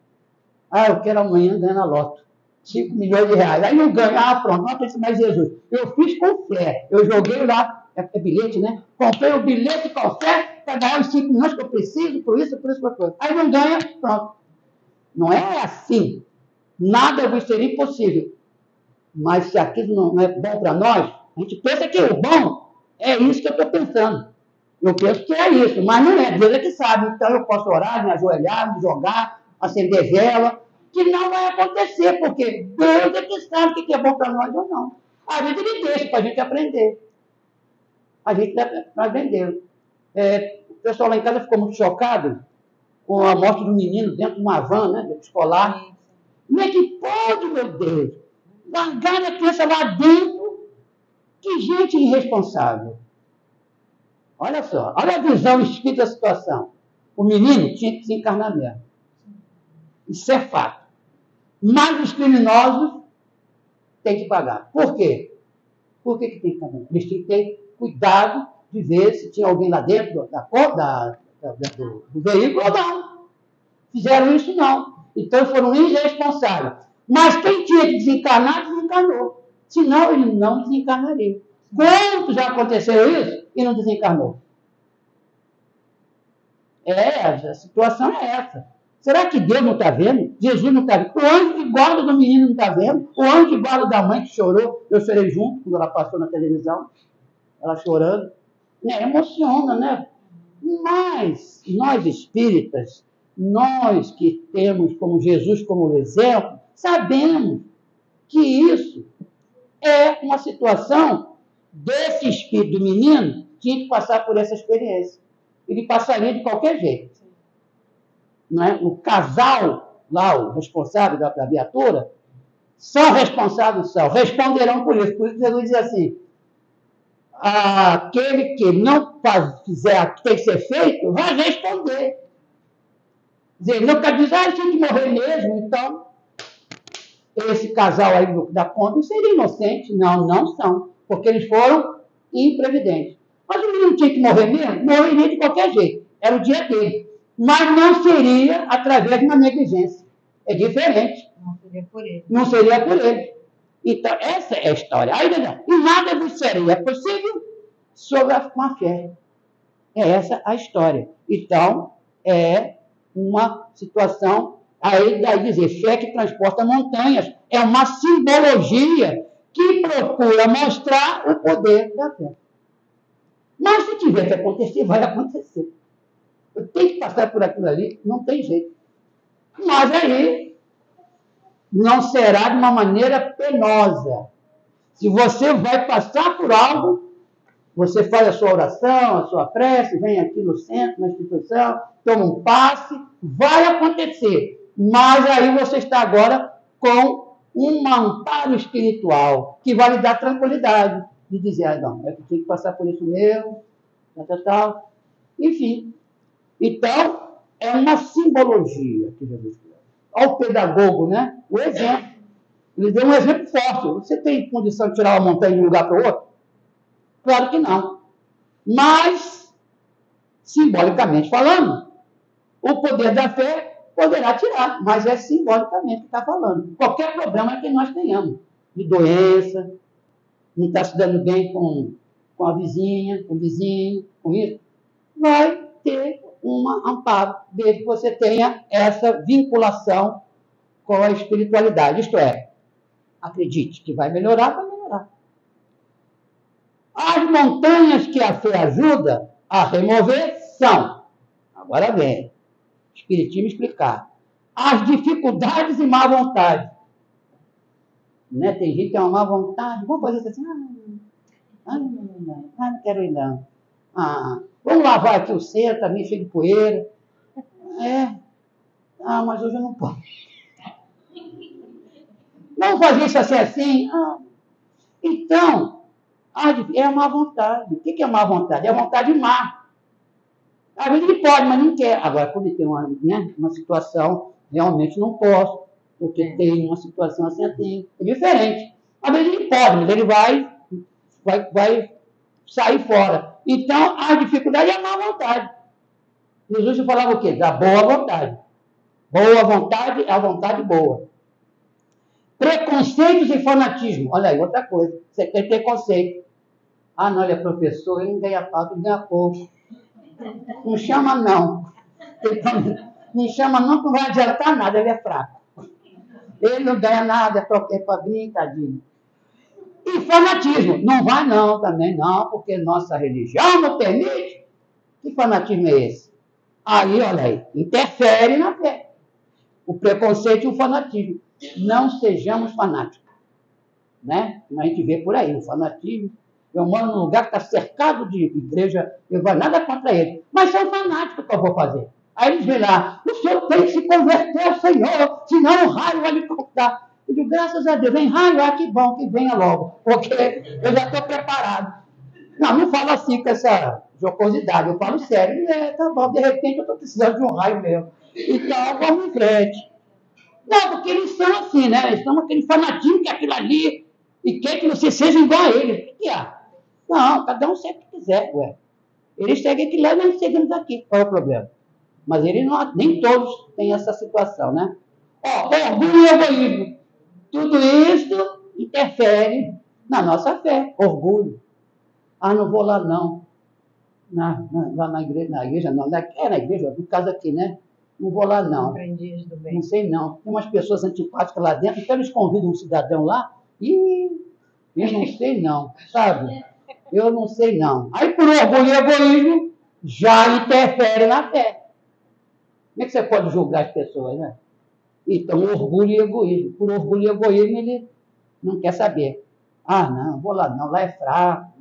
Ah, eu quero amanhã ganhar na loto. 5 milhões de reais. Aí eu ganho. Ah, pronto, não acredito mais Jesus. Eu fiz com fé. Eu joguei lá. É bilhete, né? Comprei o bilhete com fé para ganhar os 5 milhões que eu preciso, por isso, por isso. Aí não ganha, pronto. Não é assim. Nada vos seria impossível. Mas se aquilo não é bom para nós, a gente pensa que o bom é isso que eu estou pensando. Eu penso que é isso, mas não é. Deus é que sabe. Então eu posso orar, me ajoelhar, me jogar, acender vela, que não vai acontecer, porque Deus é que sabe o que é bom para nós ou não. A gente ele deixa para a gente aprender. A gente vai aprender. O pessoal lá em casa ficou muito chocado com a morte do menino dentro de uma van, né, escolar. Como é que pode, meu Deus? Largar a criança lá dentro? Que gente irresponsável. Olha só, olha a visão espírita da situação. O menino tinha que desencarnar mesmo. Isso é fato. Mas os criminosos têm que pagar. Por quê? Por que tem que pagar? Eles têm que ter cuidado de ver se tinha alguém lá dentro do veículo ou não. Fizeram isso não. Então foram irresponsáveis. Mas quem tinha que desencarnar, desencarnou. Senão ele não desencarnaria. Quanto já aconteceu isso e não desencarnou? A situação é essa. Será que Deus não está vendo? Jesus não está vendo? O anjo de guarda do menino não está vendo? O anjo de guarda da mãe que chorou, eu chorei junto quando ela passou na televisão, ela chorando. Emociona, né? Mas nós espíritas, nós que temos como Jesus como exemplo, sabemos que isso é uma situação desse espírito do menino tinha que passar por essa experiência. Ele passaria de qualquer jeito. Não é? O casal, lá, o responsável da viatura, são responsáveis, responderão por isso. Por isso Jesus diz assim, aquele que não fizer o que tem que ser feito, vai responder. Dizer, não quer dizer, ele tinha que morrer mesmo, então esse casal aí da Kombi seria inocente. Não, não são, porque eles foram imprevidentes. Mas o menino tinha que morrer mesmo? Morreria de qualquer jeito, era o dia dele. Mas não seria através de uma negligência. É diferente. Não seria por ele. Não seria por ele. Então, essa é a história. Aí, e nada vos seria possível sobre uma fé. É essa a história. Então, uma situação, aí daí dizer, fé que transporta montanhas, é uma simbologia que procura mostrar o poder da fé. Mas se tiver que acontecer, vai acontecer. Eu tenho que passar por aquilo ali, não tem jeito. Mas aí não será de uma maneira penosa. Se você vai passar por algo, você faz a sua oração, a sua prece, vem aqui no centro, na instituição, toma um passe, vai acontecer. Mas aí você está agora com um amparo espiritual que vai lhe dar tranquilidade de dizer, não, eu tenho que passar por isso mesmo, tal. Enfim. Então, é uma simbologia que Jesus criou. Olha o pedagogo, né? O exemplo. Ele deu um exemplo forte. Você tem condição de tirar uma montanha de um lugar para o outro? Claro que não. Mas, simbolicamente falando, o poder da fé poderá tirar, mas é simbolicamente que está falando. Qualquer problema que nós tenhamos, de doença, não está se dando bem com a vizinha, com o vizinho, com isso, vai ter um amparo, desde que você tenha essa vinculação com a espiritualidade. Isto é, acredite que vai melhorar, vai melhorar. As montanhas que a fé ajuda a remover são, agora vem, Espiritismo explicar, as dificuldades e má vontade. Né? Tem gente que tem uma má vontade, vamos fazer isso assim, não quero ir não. Vamos lavar aqui o centro, tá meio cheio de poeira. Mas hoje eu não posso. Vamos fazer isso assim? Então, é a má vontade. O que é a má vontade? É a vontade má. Às vezes ele pode, mas não quer. Agora, quando ele tem uma situação, realmente não posso, porque tem uma situação assim, é diferente. Às vezes ele pode, mas ele vai sair fora. Então, a dificuldade é a má vontade. Jesus falava o quê? Da boa vontade. Boa vontade é a vontade boa. Preconceitos e fanatismo. Olha aí, outra coisa. Você tem preconceito. Não, ele é professor, ele não ganha pauta, ele ganha pouco. Não chama não. Não chama não, que não vai adiantar nada, ele é fraco. Ele não ganha nada, é para brincadinho. E fanatismo. Não vai não, também não, porque nossa religião não permite. Que fanatismo é esse? Aí, olha aí, interfere na fé. O preconceito e o fanatismo. Não sejamos fanáticos. Né? Como a gente vê por aí, o fanatismo. Eu moro num lugar que está cercado de igreja, eu não vou nada contra ele. Mas são fanáticos que eu vou fazer. Aí eles vêm lá, o senhor tem que se converter, Senhor, senão o raio vai lhe cortar. Eu digo, graças a Deus, vem raio, que bom, que venha logo, porque eu já estou preparado. Não falo assim com essa jocosidade, eu falo sério. Tá bom, de repente eu estou precisando de um raio mesmo. Então, vamos em frente. Não, porque eles são assim, né? Eles são aquele fanatismo que é aquilo ali, e quer que você seja igual a eles. O que é? Não, cada um segue o que quiser, ué. Eles seguem aquilo lá e nós seguimos aqui. Qual é o problema? Mas eles não, nem todos têm essa situação, né? Orgulho e egoísmo. Tudo isso interfere na nossa fé. Orgulho. Não vou lá não. Lá na igreja não. Na igreja, no caso aqui, né? Não vou lá não. Aprendiz do bem. Não sei não. Tem umas pessoas antipáticas lá dentro, então eles convidam um cidadão lá e eu não sei não, sabe? Eu não sei não. Aí por orgulho e egoísmo já interfere na fé. Como é que você pode julgar as pessoas, né? Então, orgulho e egoísmo. Por orgulho e egoísmo, ele não quer saber. Não, vou lá não, lá é fraco.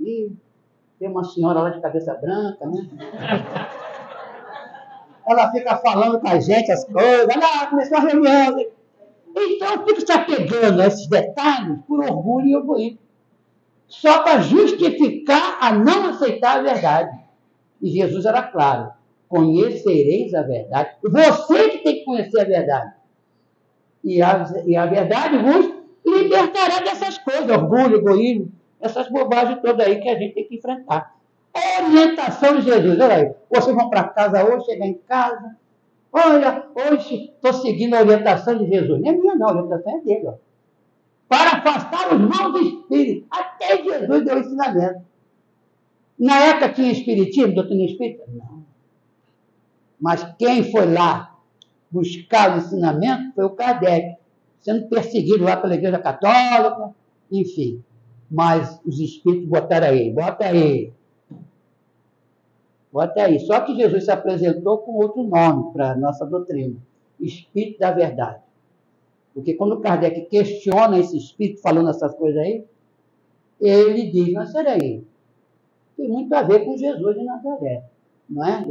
Tem uma senhora lá de cabeça branca, né? Ela fica falando com a gente as coisas. Começou a reunião. Então, fica se apegando a esses detalhes por orgulho e egoísmo. Só para justificar a não aceitar a verdade. E Jesus era claro. Conhecereis a verdade. Você que tem que conhecer a verdade. E a verdade vos libertará dessas coisas, orgulho, egoísmo, essas bobagens todas aí que a gente tem que enfrentar. A orientação de Jesus, olha aí, vocês vão para casa hoje, chegam em casa, olha, hoje estou seguindo a orientação de Jesus. Não é minha não, a orientação é dele, ó. Para afastar os maus espíritos. Até Jesus deu ensinamento. Na época tinha espiritismo, doutrina espírita? Não. Mas quem foi lá buscar o ensinamento foi o Kardec, sendo perseguido lá pela Igreja Católica, enfim. Mas os espíritos botaram aí, bota aí. Só que Jesus se apresentou com outro nome para a nossa doutrina, Espírito da Verdade. Porque quando Kardec questiona esse espírito falando essas coisas aí, ele diz, mas peraí, tem muito a ver com Jesus de Nazaré. Não é?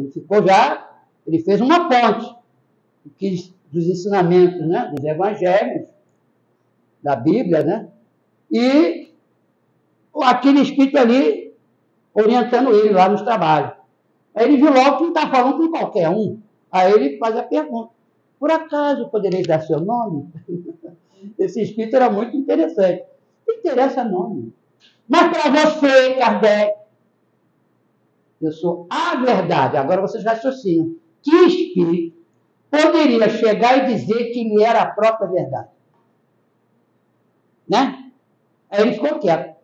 Ele fez uma ponte dos ensinamentos, né? Dos evangelhos, da Bíblia, né? E aquele espírito ali orientando ele lá nos trabalhos. Aí ele viu logo que não está falando com qualquer um. Aí ele faz a pergunta, por acaso podereis dar seu nome? Esse espírito era muito interessante. Não interessa nome. Mas para você, Kardec, eu sou a verdade. Agora vocês raciocinam. Que espírito poderia chegar e dizer que ele era a própria verdade? Né? Aí ele ficou quieto.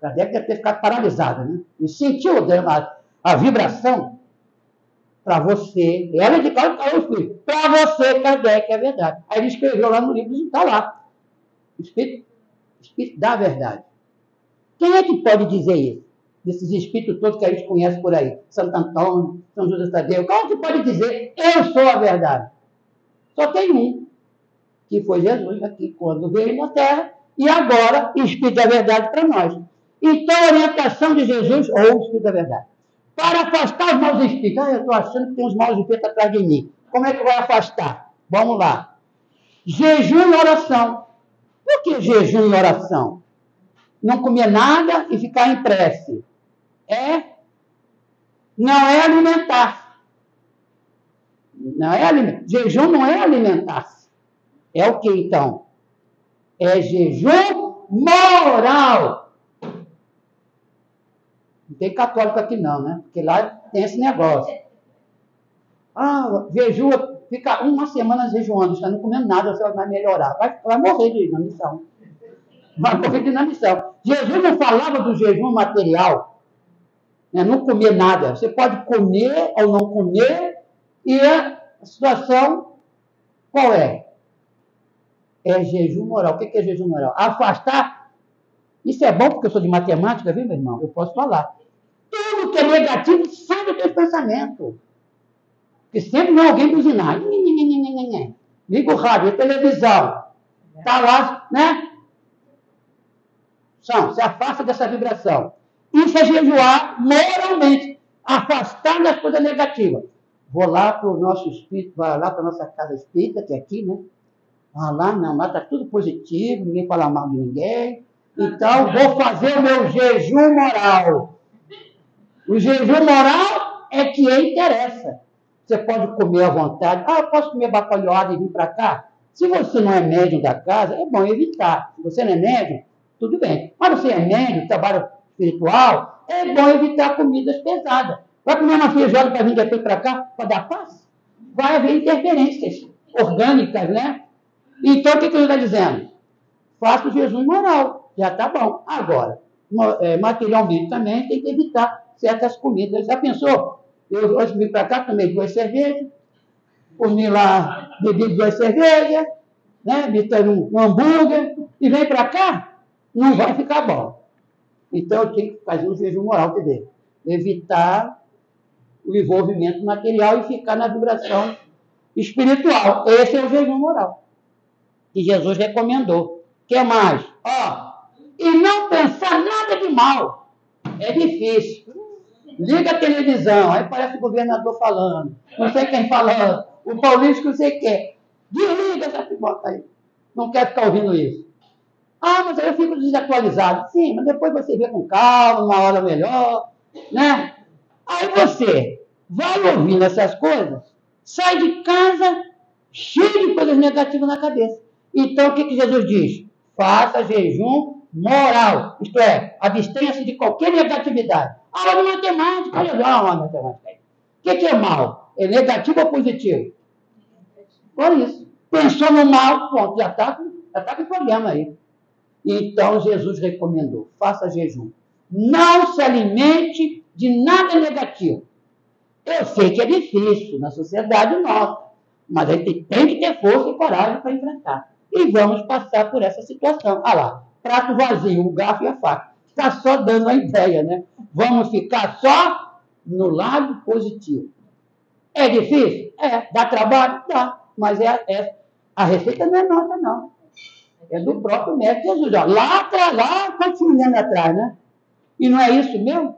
Kardec deve ter ficado paralisado, né? Ele sentiu a vibração. Para você, ela de cara o espírito. Para você, Kardec, é verdade. Aí ele escreveu lá no livro e está lá. Espírito da verdade. Quem é que pode dizer isso? Desses espíritos todos que a gente conhece por aí. Santo Antônio, São José Tadeu. Quem é que pode dizer, eu sou a verdade? Só tem um, que foi Jesus aqui, quando veio na Terra, e agora o Espírito da Verdade para nós. Então, a orientação de Jesus, ou o Espírito da Verdade, para afastar os maus espíritos. Eu estou achando que tem uns maus espíritos atrás de mim. Como é que vai afastar? Vamos lá. Jejum e oração. Por que jejum e oração? Não comer nada e ficar em prece. Não é alimentar-se. Jejum não é alimentar-se. É o que, então? É jejum moral. Não tem católico aqui não, né? Porque lá tem esse negócio. Jejua, fica uma semana jejuando, você não comendo nada, você vai melhorar. Vai morrer de inanição. Vai morrer de inanição. Jesus não falava do jejum material, né? Não comer nada. Você pode comer ou não comer, e a situação qual é? É jejum moral. O que é jejum moral? Afastar. Isso é bom porque eu sou de matemática, viu, meu irmão? Eu posso falar. Tudo que é negativo sai do teu pensamento. Porque sempre não alguém buzinar. Liga o rádio, a televisão. Está lá, né? Se afasta dessa vibração. Isso é jejuar moralmente. Afastar das coisas negativas. Vou lá para o nosso espírito, vai lá para a nossa casa espírita, que é aqui, né? Lá não, lá está tudo positivo, ninguém fala mal de ninguém. Então, vou fazer o meu jejum moral. O jejum moral é que interessa. Você pode comer à vontade. Eu posso comer bacalhoada e vir para cá? Se você não é médium da casa, é bom evitar. Se você não é médium, tudo bem. Mas você é médium, trabalho espiritual, é bom evitar comidas pesadas. Vai comer uma feijoada para vir depois para cá, para dar paz? Vai haver interferências orgânicas, né? Então, o que ele está dizendo? Faça o jejum moral. Já está bom. Agora, materialmente também tem que evitar certas comidas. Já pensou? Eu hoje vim para cá, tomei 2 cervejas, comi lá, bebi 2 cervejas, né? Bebi um hambúrguer, e vem para cá, não vai ficar bom. Então, eu tenho que fazer um jejum moral, quer dizer, evitar o envolvimento material e ficar na vibração espiritual. Esse é o jejum moral que Jesus recomendou. O que mais? E não pensar nada de mal. É difícil. Liga a televisão, aí parece o governador falando, não sei quem falando, o paulista que não sei quem. Desliga essa pipoca aí. Não quer ficar ouvindo isso. Mas aí eu fico desatualizado. Sim, mas depois você vê com calma, uma hora melhor, né? Aí você vai ouvindo essas coisas, sai de casa cheio de coisas negativas na cabeça. Então, o que Jesus diz? Faça jejum moral. Isto é, abstenha-se de qualquer negatividade. Aula de matemática, olha lá uma matemática aí. O que é mal? É negativo ou positivo? Por isso. Pensou no mal, pronto, já está com problema aí. Então, Jesus recomendou, faça jejum. Não se alimente de nada negativo. Eu sei que é difícil na sociedade nossa, Mas a gente tem que ter força e coragem para enfrentar. E vamos passar por essa situação. Ah lá, prato vazio, o garfo e a faca. Está só dando a ideia, né? Vamos ficar só no lado positivo. É difícil? É. Dá trabalho? Dá. Mas a receita não é nossa, não. É do próprio Mestre Jesus. Ó. Lá, continuando atrás, né? E não é isso mesmo?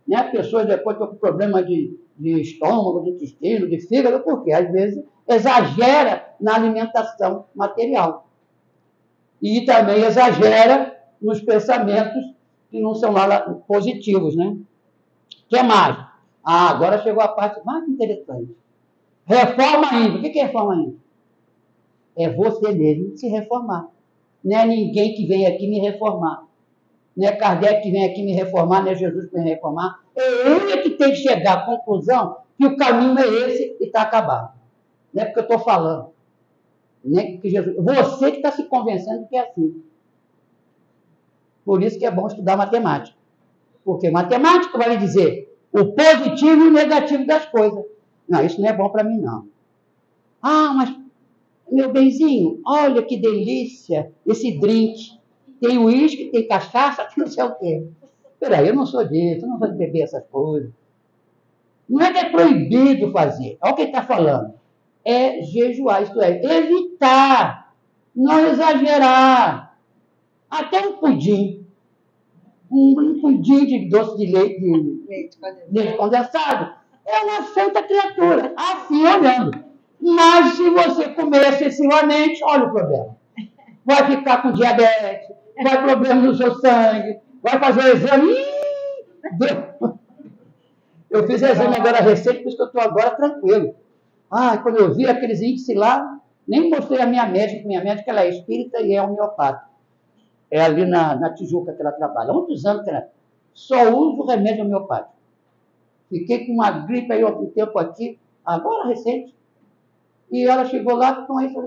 Né? A pessoa depois tem problema de estômago, de intestino, de fígado, porque às vezes exagera na alimentação material. E também exagera nos pensamentos que não são lá positivos, né? O que mais? Ah, agora chegou a parte mais interessante. Reforma íntima. O que é reforma íntima? É você mesmo se reformar. Não é ninguém que vem aqui me reformar. Não é Kardec que vem aqui me reformar, não é Jesus que vem reformar. É ele que tem que chegar à conclusão que o caminho é esse e está acabado. Não é porque eu estou falando. Não é que Jesus... Você que está se convencendo que é assim. Por isso que é bom estudar matemática. Porque matemática vai lhe dizer o positivo e o negativo das coisas. Não, isso não é bom para mim, não. Ah, mas, meu benzinho, olha que delícia esse drink. Tem uísque, tem cachaça, tem não sei o quê. Peraí, eu não sou disso, eu não sou de beber essas coisas. Não é que é proibido fazer. Olha o que ele está falando. É jejuar, isto é, evitar, não exagerar. Até um pudim. Um pudim de doce de leite condensado. É uma santa criatura, assim olhando. Mas se você comer excessivamente, olha o problema. Vai ficar com diabetes, vai ter problema no seu sangue, vai fazer o exame. Eu fiz exame agora recente, por isso que eu estou agora tranquilo. Ah, quando eu vi aqueles índices lá, nem mostrei a minha médica ela é espírita e é homeopata. É ali na Tijuca que ela trabalha. Há muitos anos que ela só usa o remédio homeopático. Fiquei com uma gripe aí outro tempo aqui, agora recente. E ela chegou lá com isso.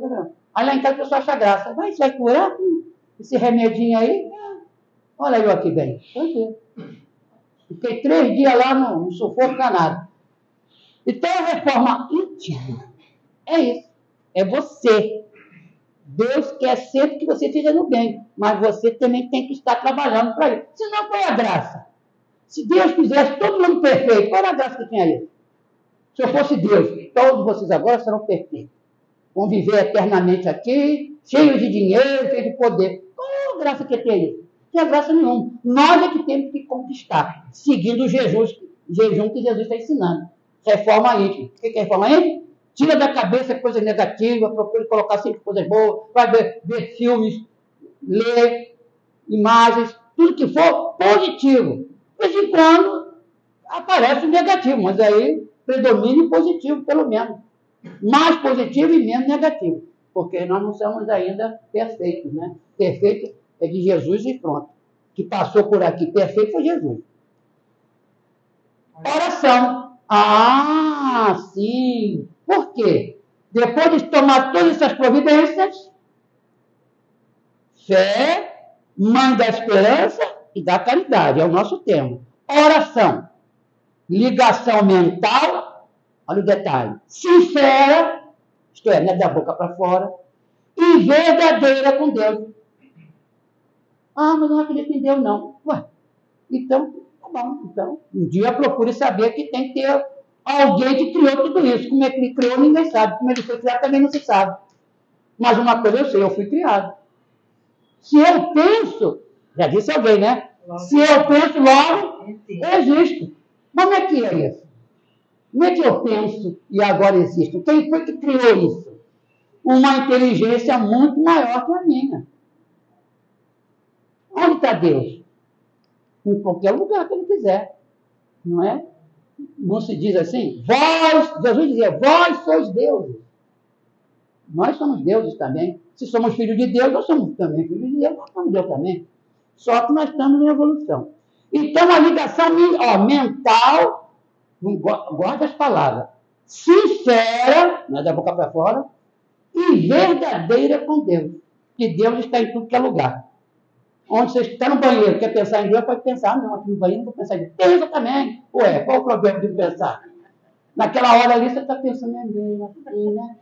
Aí lá em casa a pessoa acha graça. Mas isso vai curar? Esse remedinho aí? Olha eu aqui bem. Fiquei 3 dias lá no sufoco danado. Então a reforma íntima é isso. É você. Deus quer sempre que você esteja no bem, mas você também tem que estar trabalhando para ele. Senão, qual é a graça? Se Deus quisesse todo mundo perfeito, qual era a graça que tinha aí? Se eu fosse Deus, todos vocês agora serão perfeitos. Vão viver eternamente aqui, cheios de dinheiro, cheios de poder. Qual é a graça que tem isso? Não tem graça nenhuma. Nós é que temos que conquistar, seguindo o jejum que Jesus está ensinando. Reforma íntima. O que é reforma íntima? Tira da cabeça coisas negativas, procure colocar sempre coisas boas, vai ver filmes, ler imagens, tudo que for positivo. De vez em quando aparece o negativo, mas aí predomina o positivo, pelo menos. Mais positivo e menos negativo. Porque nós não somos ainda perfeitos, né? Perfeito é de Jesus e pronto. Que passou por aqui perfeito foi Jesus. Oração. Ah, sim. Por quê? Depois de tomar todas essas providências, fé, mãe da esperança e da caridade, é o nosso tema. Oração, ligação mental, olha o detalhe, sincera, isto é, não é da boca para fora, e verdadeira com Deus. Ah, mas não acredito em Deus, não. Ué, então, tá bom. Então, um dia procure saber que tem que ter alguém que criou tudo isso. Como é que ele criou, ninguém sabe. Como ele foi criado, também não se sabe. Mas uma coisa eu sei, eu fui criado. Se eu penso, já disse alguém, né? Se eu penso, logo, existo. Mas como é que é isso? Como é que eu penso e agora existo? Quem foi que criou isso? Uma inteligência muito maior que a minha. Onde está Deus? Em qualquer lugar que ele quiser. Não é? Não se diz assim? Jesus dizia, vós sois deuses. Nós somos deuses também. Se somos filhos de Deus, nós somos também filhos de Deus, nós somos Deus também. Só que nós estamos em evolução. Então, a ligação mental, guarda as palavras, sincera, não é da boca para fora, e verdadeira com Deus. Que Deus está em tudo que é lugar. Onde você está no banheiro, quer pensar em Deus, pode pensar, não, aqui no banheiro não vou pensar em Deus. Pensa também. Ué, qual o problema de pensar? Naquela hora ali você está pensando em Deus, assim, né?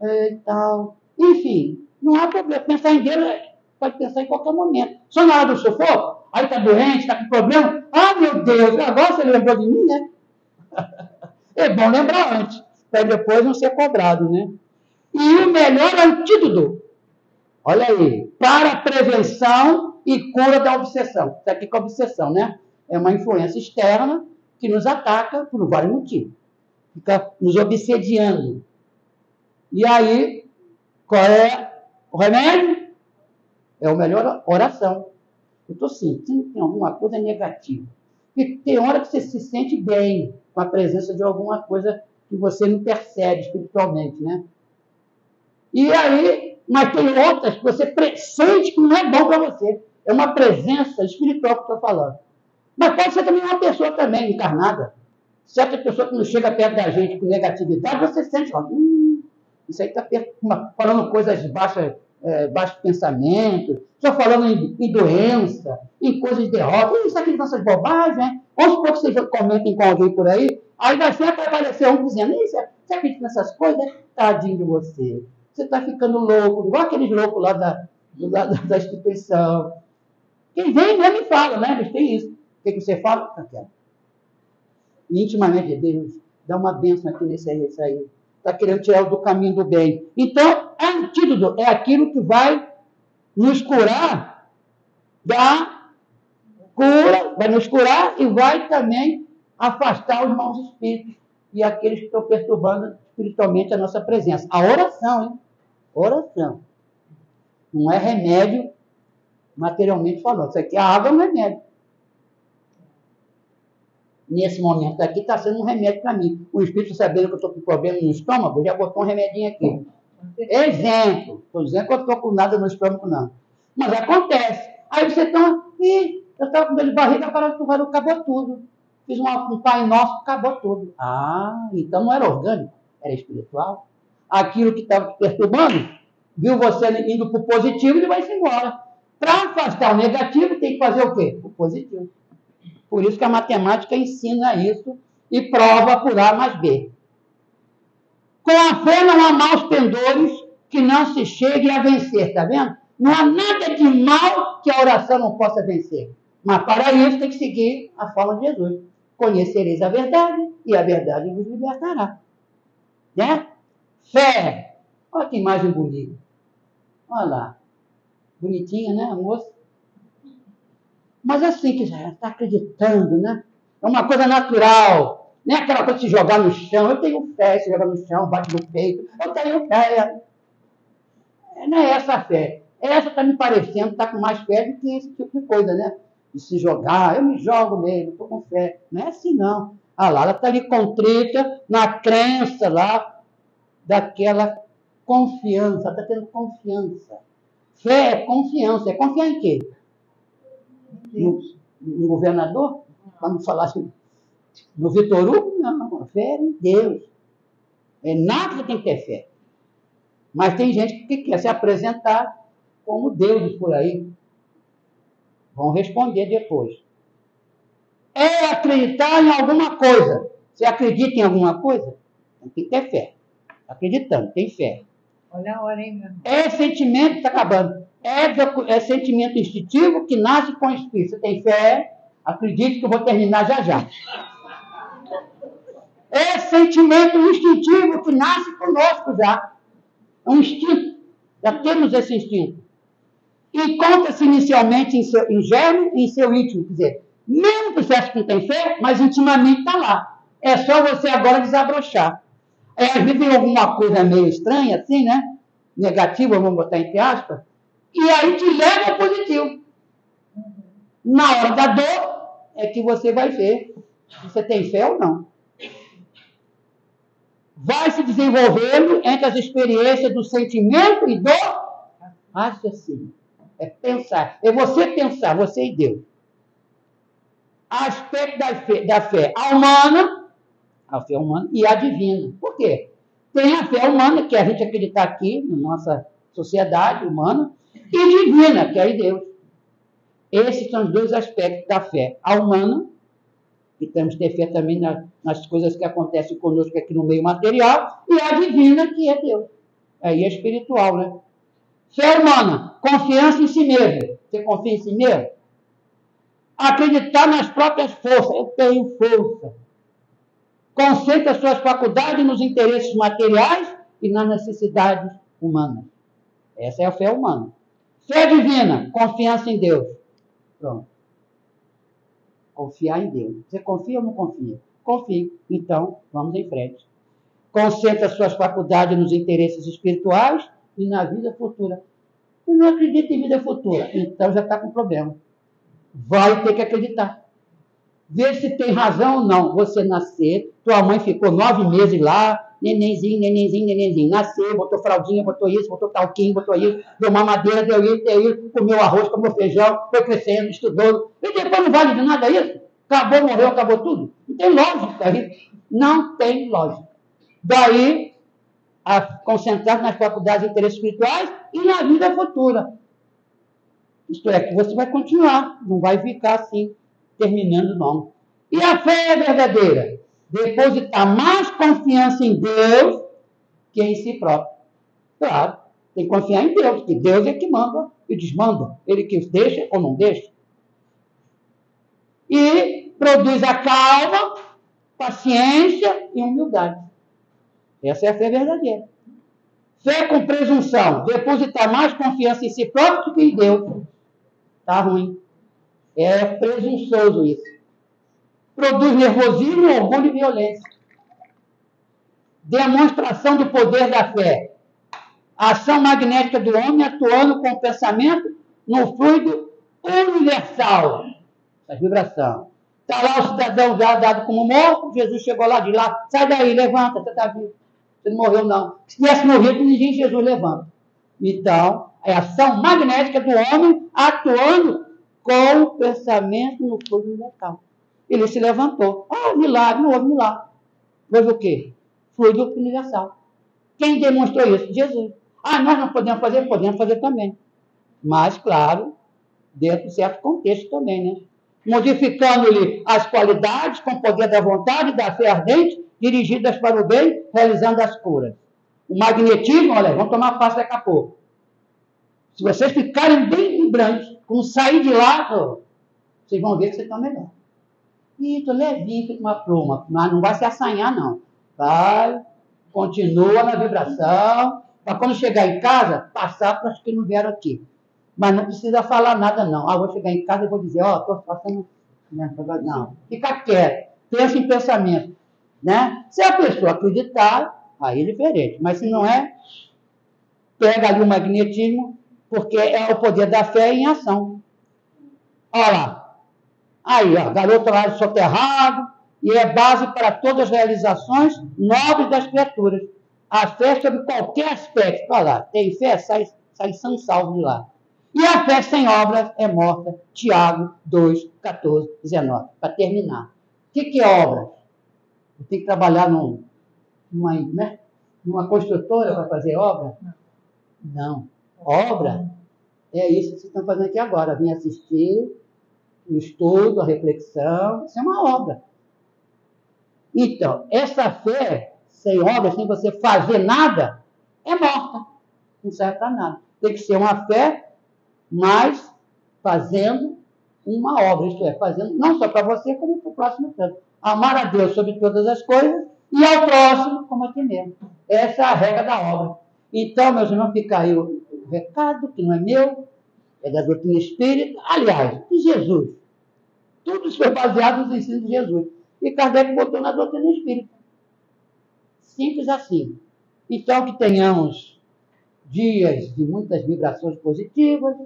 e tal. Enfim, não há problema. Pensar em Deus pode pensar em qualquer momento. Só na hora do sufoco, aí está doente, está com problema. Ah, meu Deus, agora você lembrou de mim, né? É bom lembrar antes, para depois não ser cobrado, né? E o melhor antídoto, olha aí, para a prevenção e cura da obsessão. Isso aqui é obsessão, né? É uma influência externa que nos ataca por vários motivos. Fica nos obsediando. E aí, qual é o remédio? É o melhor oração. Eu estou sentindo que tem alguma coisa negativa. E tem hora que você se sente bem com a presença de alguma coisa que você não percebe espiritualmente, né? E aí, mas tem outras que você sente que não é bom para você. É uma presença espiritual que eu estou falando. Mas pode ser também uma pessoa também encarnada. Certa pessoa que não chega perto da gente com negatividade, você sente, ó, isso aí está falando coisas baixas, baixo pensamento, só falando em doença, em coisas de derrota, isso aqui são essas bobagens, né? Vamos supor que vocês comentem com alguém por aí vai sempre aparecer um dizendo, você acredita nessas coisas? Tadinho de você. Você está ficando louco, igual aqueles loucos lá da instituição. Quem vem mesmo me fala, né? Eles têm isso. O que você fala? Intimamente de Deus, dá uma bênção aqui nesse aí. Está querendo tirar do caminho do bem. Então, antídoto é aquilo que vai nos curar vai nos curar e vai também afastar os maus espíritos e aqueles que estão perturbando espiritualmente a nossa presença. A oração, hein? Oração. Não é remédio materialmente falando. Isso aqui, a água é um remédio. Nesse momento aqui está sendo um remédio para mim. O espírito, sabendo que eu estou com problema no estômago, já botou um remedinho aqui. Exemplo. Estou dizendo que eu estou com nada no estômago, não. Mas acontece. Aí você toma, eu estava com dor de barriga, acabou tudo. Fiz um Pai Nosso, acabou tudo. Ah, então não era orgânico, era espiritual. Aquilo que estava te perturbando, viu você indo para o positivo, ele vai-se embora. Para afastar o negativo, tem que fazer o quê? O positivo. Por isso que a matemática ensina isso e prova por A mais B. Com a fé não há maus pendores que não se chegue a vencer, tá vendo? Não há nada de mal que a oração não possa vencer. Mas para isso tem que seguir a forma de Jesus. Conhecereis a verdade e a verdade vos libertará. Né? Fé. Olha que imagem bonita. Olha lá. Bonitinha, né, a moça? Mas assim, que já está acreditando, né? É uma coisa natural. Não é aquela coisa de se jogar no chão. Eu tenho fé, se jogar no chão, bate no peito. Eu tenho fé. Não é essa a fé. Essa está me parecendo, está com mais fé do que esse tipo de coisa, né? De se jogar, eu me jogo mesmo, estou com fé. Não é assim, não. A Lara está ali contrita na crença lá daquela confiança. Está tendo confiança. Fé é confiança. É confiar em quê? No governador? Vamos falar assim. No Vitor Hugo? Não. A fé é em Deus. É nada que tem que ter fé. Mas tem gente que quer se apresentar como deuses por aí. Vão responder depois. É acreditar em alguma coisa. Você acredita em alguma coisa? Tem que ter fé. Acreditando, tem fé. Olha a hora, hein, meu irmão? É sentimento, está acabando. É sentimento instintivo que nasce com o espírito. Você tem fé? Acredite que eu vou terminar já já. É sentimento instintivo que nasce conosco já. É um instinto. Já temos esse instinto. Encontra-se inicialmente em germe e em seu íntimo. Quer dizer, mesmo que você acha que não tem fé, mas intimamente está lá. É só você agora desabrochar. Às vezes tem alguma coisa meio estranha, assim, né? Negativa, vamos botar entre aspas. E aí te leva ao positivo. Na hora da dor, é que você vai ver se você tem fé ou não. Vai se desenvolvendo entre as experiências do sentimento e do raciocínio. É pensar. É você pensar, você e Deus. Aspecto da fé a fé humana e a divina. Por quê? Tem a fé humana, que é a gente acreditar aqui, na nossa sociedade humana, e divina, que é em Deus. Esses são os dois aspectos da fé. A humana, que temos que ter fé também nas coisas que acontecem conosco aqui no meio material, e a divina, que é Deus. Aí é espiritual, né? Fé humana, confiança em si mesmo. Você confia em si mesmo? Acreditar nas próprias forças. Eu tenho força. Concentra suas faculdades nos interesses materiais e nas necessidades humanas. Essa é a fé humana. Fé divina, confiança em Deus. Pronto. Confiar em Deus. Você confia ou não confia? Confio. Então, vamos em frente. Concentra suas faculdades nos interesses espirituais e na vida futura. Eu não acredito em vida futura. Então já está com problema. Vai ter que acreditar. Vê se tem razão ou não. Você nascer, tua mãe ficou 9 meses lá, nenenzinho, nasceu, botou fraldinha, botou isso, botou talquinho, botou isso, deu mamadeira, deu isso, comeu arroz, comeu feijão, foi crescendo, estudou. E depois não vale de nada isso? Acabou, morreu, acabou tudo? Não tem lógica isso. Não tem lógica. Daí, a concentrar nas faculdades de interesses espirituais e na vida futura. Isto é, que você vai continuar, não vai ficar assim, terminando não. E a fé é verdadeira? Depositar mais confiança em Deus que em si próprio. Claro, tem que confiar em Deus, porque Deus é que manda e desmanda. Ele que deixa ou não deixa. E produz a calma, paciência e humildade. Essa é a fé verdadeira. Fé com presunção. Depositar mais confiança em si próprio que em Deus. Está ruim. É presunçoso isso. Produz nervosismo, orgulho e violência. Demonstração do poder da fé. A ação magnética do homem atuando com o pensamento no fluido universal. A vibração. Está lá o cidadão já dado como morto, Jesus chegou lá de lá, sai daí, levanta, você está vivo. Você não morreu, não. Se tivesse morrido, ninguém Jesus levanta. Então, é a ação magnética do homem atuando com o pensamento no fluido universal. Ele se levantou. Milagre, não houve milagre. Houve o quê? Fluido universal. Quem demonstrou isso? Jesus. Nós não podemos fazer? Podemos fazer também. Mas, claro, dentro de certo contexto também, né? Modificando-lhe as qualidades com o poder da vontade e da fé ardente, dirigidas para o bem, realizando as curas. O magnetismo, olha, vamos tomar passo daqui a pouco. Se vocês ficarem bem vibrantes, quando sair de lá, vocês vão ver que vocês estão melhor. Estou levinho, fica uma pluma. Mas não vai se assanhar, não. Vai, continua na vibração, para quando chegar em casa, passar para os que não vieram aqui. Mas não precisa falar nada, não. Vou chegar em casa e vou dizer, estou passando... Não, fica quieto. Pensa em pensamento. Né? Se a pessoa acreditar, aí é diferente. Mas se não é, pega ali o magnetismo, porque é o poder da fé em ação. Olha lá. Aí, garoto lá soterrado, e é base para todas as realizações nobres das criaturas. A fé sobre qualquer aspecto. Olha lá, tem fé, sai são salvo de lá. E a fé sem obras é morta. Tiago 2, 14, 19. Para terminar. O que é obra? Eu tenho que trabalhar numa construtora para fazer obra? Não. Obra é isso que vocês estão fazendo aqui agora. Vim assistir o estudo, a reflexão. Isso é uma obra. Então, essa fé sem obra, sem você fazer nada, é morta. Não serve para nada. Tem que ser uma fé, mas fazendo uma obra. Isto é, fazendo não só para você, como para o próximo tanto. Amar a Deus sobre todas as coisas e ao próximo como a ti mesmo. Essa é a regra da obra. Então, meus irmãos, fica aí o recado, que não é meu, é da doutrina espírita, aliás, de Jesus. Tudo isso foi baseado nos ensinos de Jesus. E Kardec botou na doutrina espírita. Simples assim. Então, que tenhamos dias de muitas vibrações positivas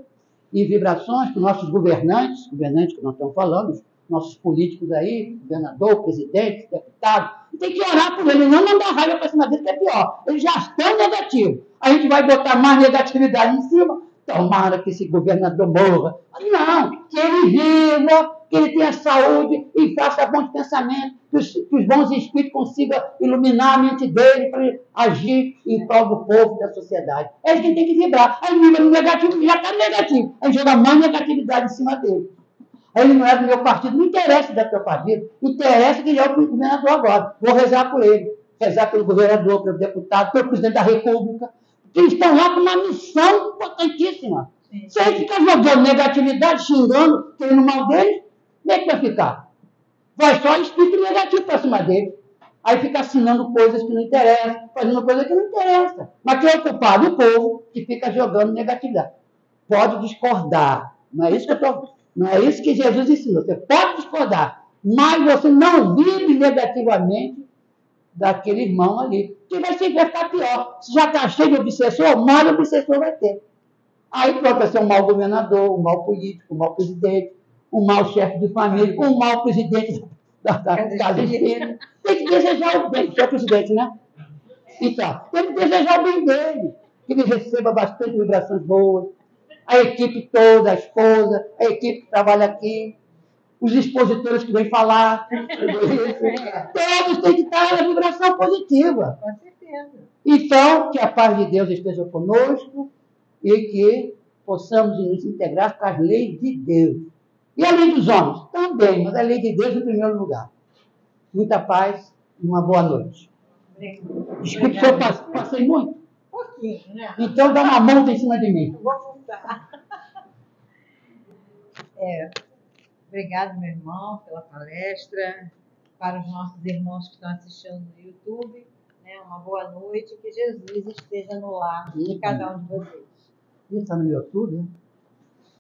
e vibrações que nossos governantes que nós estamos falando, nossos políticos aí, governador, presidente, deputado, tem que orar por eles, não mandar raiva para cima deles, que é pior. Eles já estão negativos. A gente vai botar mais negatividade em cima. Tomara que esse governador morra. Não, que ele viva, que ele tenha saúde e faça bons pensamentos, que os bons espíritos consigam iluminar a mente dele para ele agir em prol do povo, da sociedade. É isso que tem que vibrar. Aí vibra no negativo, já está negativo. Aí joga mais negatividade em cima dele. Aí ele não é do meu partido, não interessa do teu partido, interessa que ele é o governador agora. Vou rezar por ele, rezar pelo governador, pelo deputado, pelo presidente da República, Que eles estão lá com uma missão importantíssima. Sim. Se ele ficar jogando negatividade, xingando, querendo mal deles, como é que vai ficar? Vai só espírito negativo para cima dele. Aí fica assinando coisas que não interessam, fazendo coisas que não interessam. Mas quem é o culpado? O povo que fica jogando negatividade. Pode discordar. Não é isso que não é isso que Jesus ensinou. Você pode discordar, mas você não vive negativamente daquele irmão ali. Que vai ficar pior. Se já está cheio de obsessor, mais obsessor vai ter. Aí pode ser um mau governador, um mau político, um mau presidente, um mau chefe de família, um mau presidente da casa espírita. Tem que desejar o bem, que é o presidente, né? Então, tem que desejar o bem dele, que ele receba bastante vibrações boas, a equipe toda, a esposa, a equipe que trabalha aqui, os expositores que vêm falar, todos têm que estar na vibração positiva. Com certeza. Então, que a paz de Deus esteja conosco e que possamos nos integrar com as leis de Deus. E a lei dos homens? Também, mas a lei de Deus em primeiro lugar. Muita paz e uma boa noite. Desculpe se eu passei muito. Um pouquinho, né? Então dá uma multa em cima de mim. Vou contar. Obrigado, meu irmão, pela palestra. Para os nossos irmãos que estão assistindo no YouTube, né, uma boa noite. Que Jesus esteja no lar de cada um de vocês. Isso está no YouTube?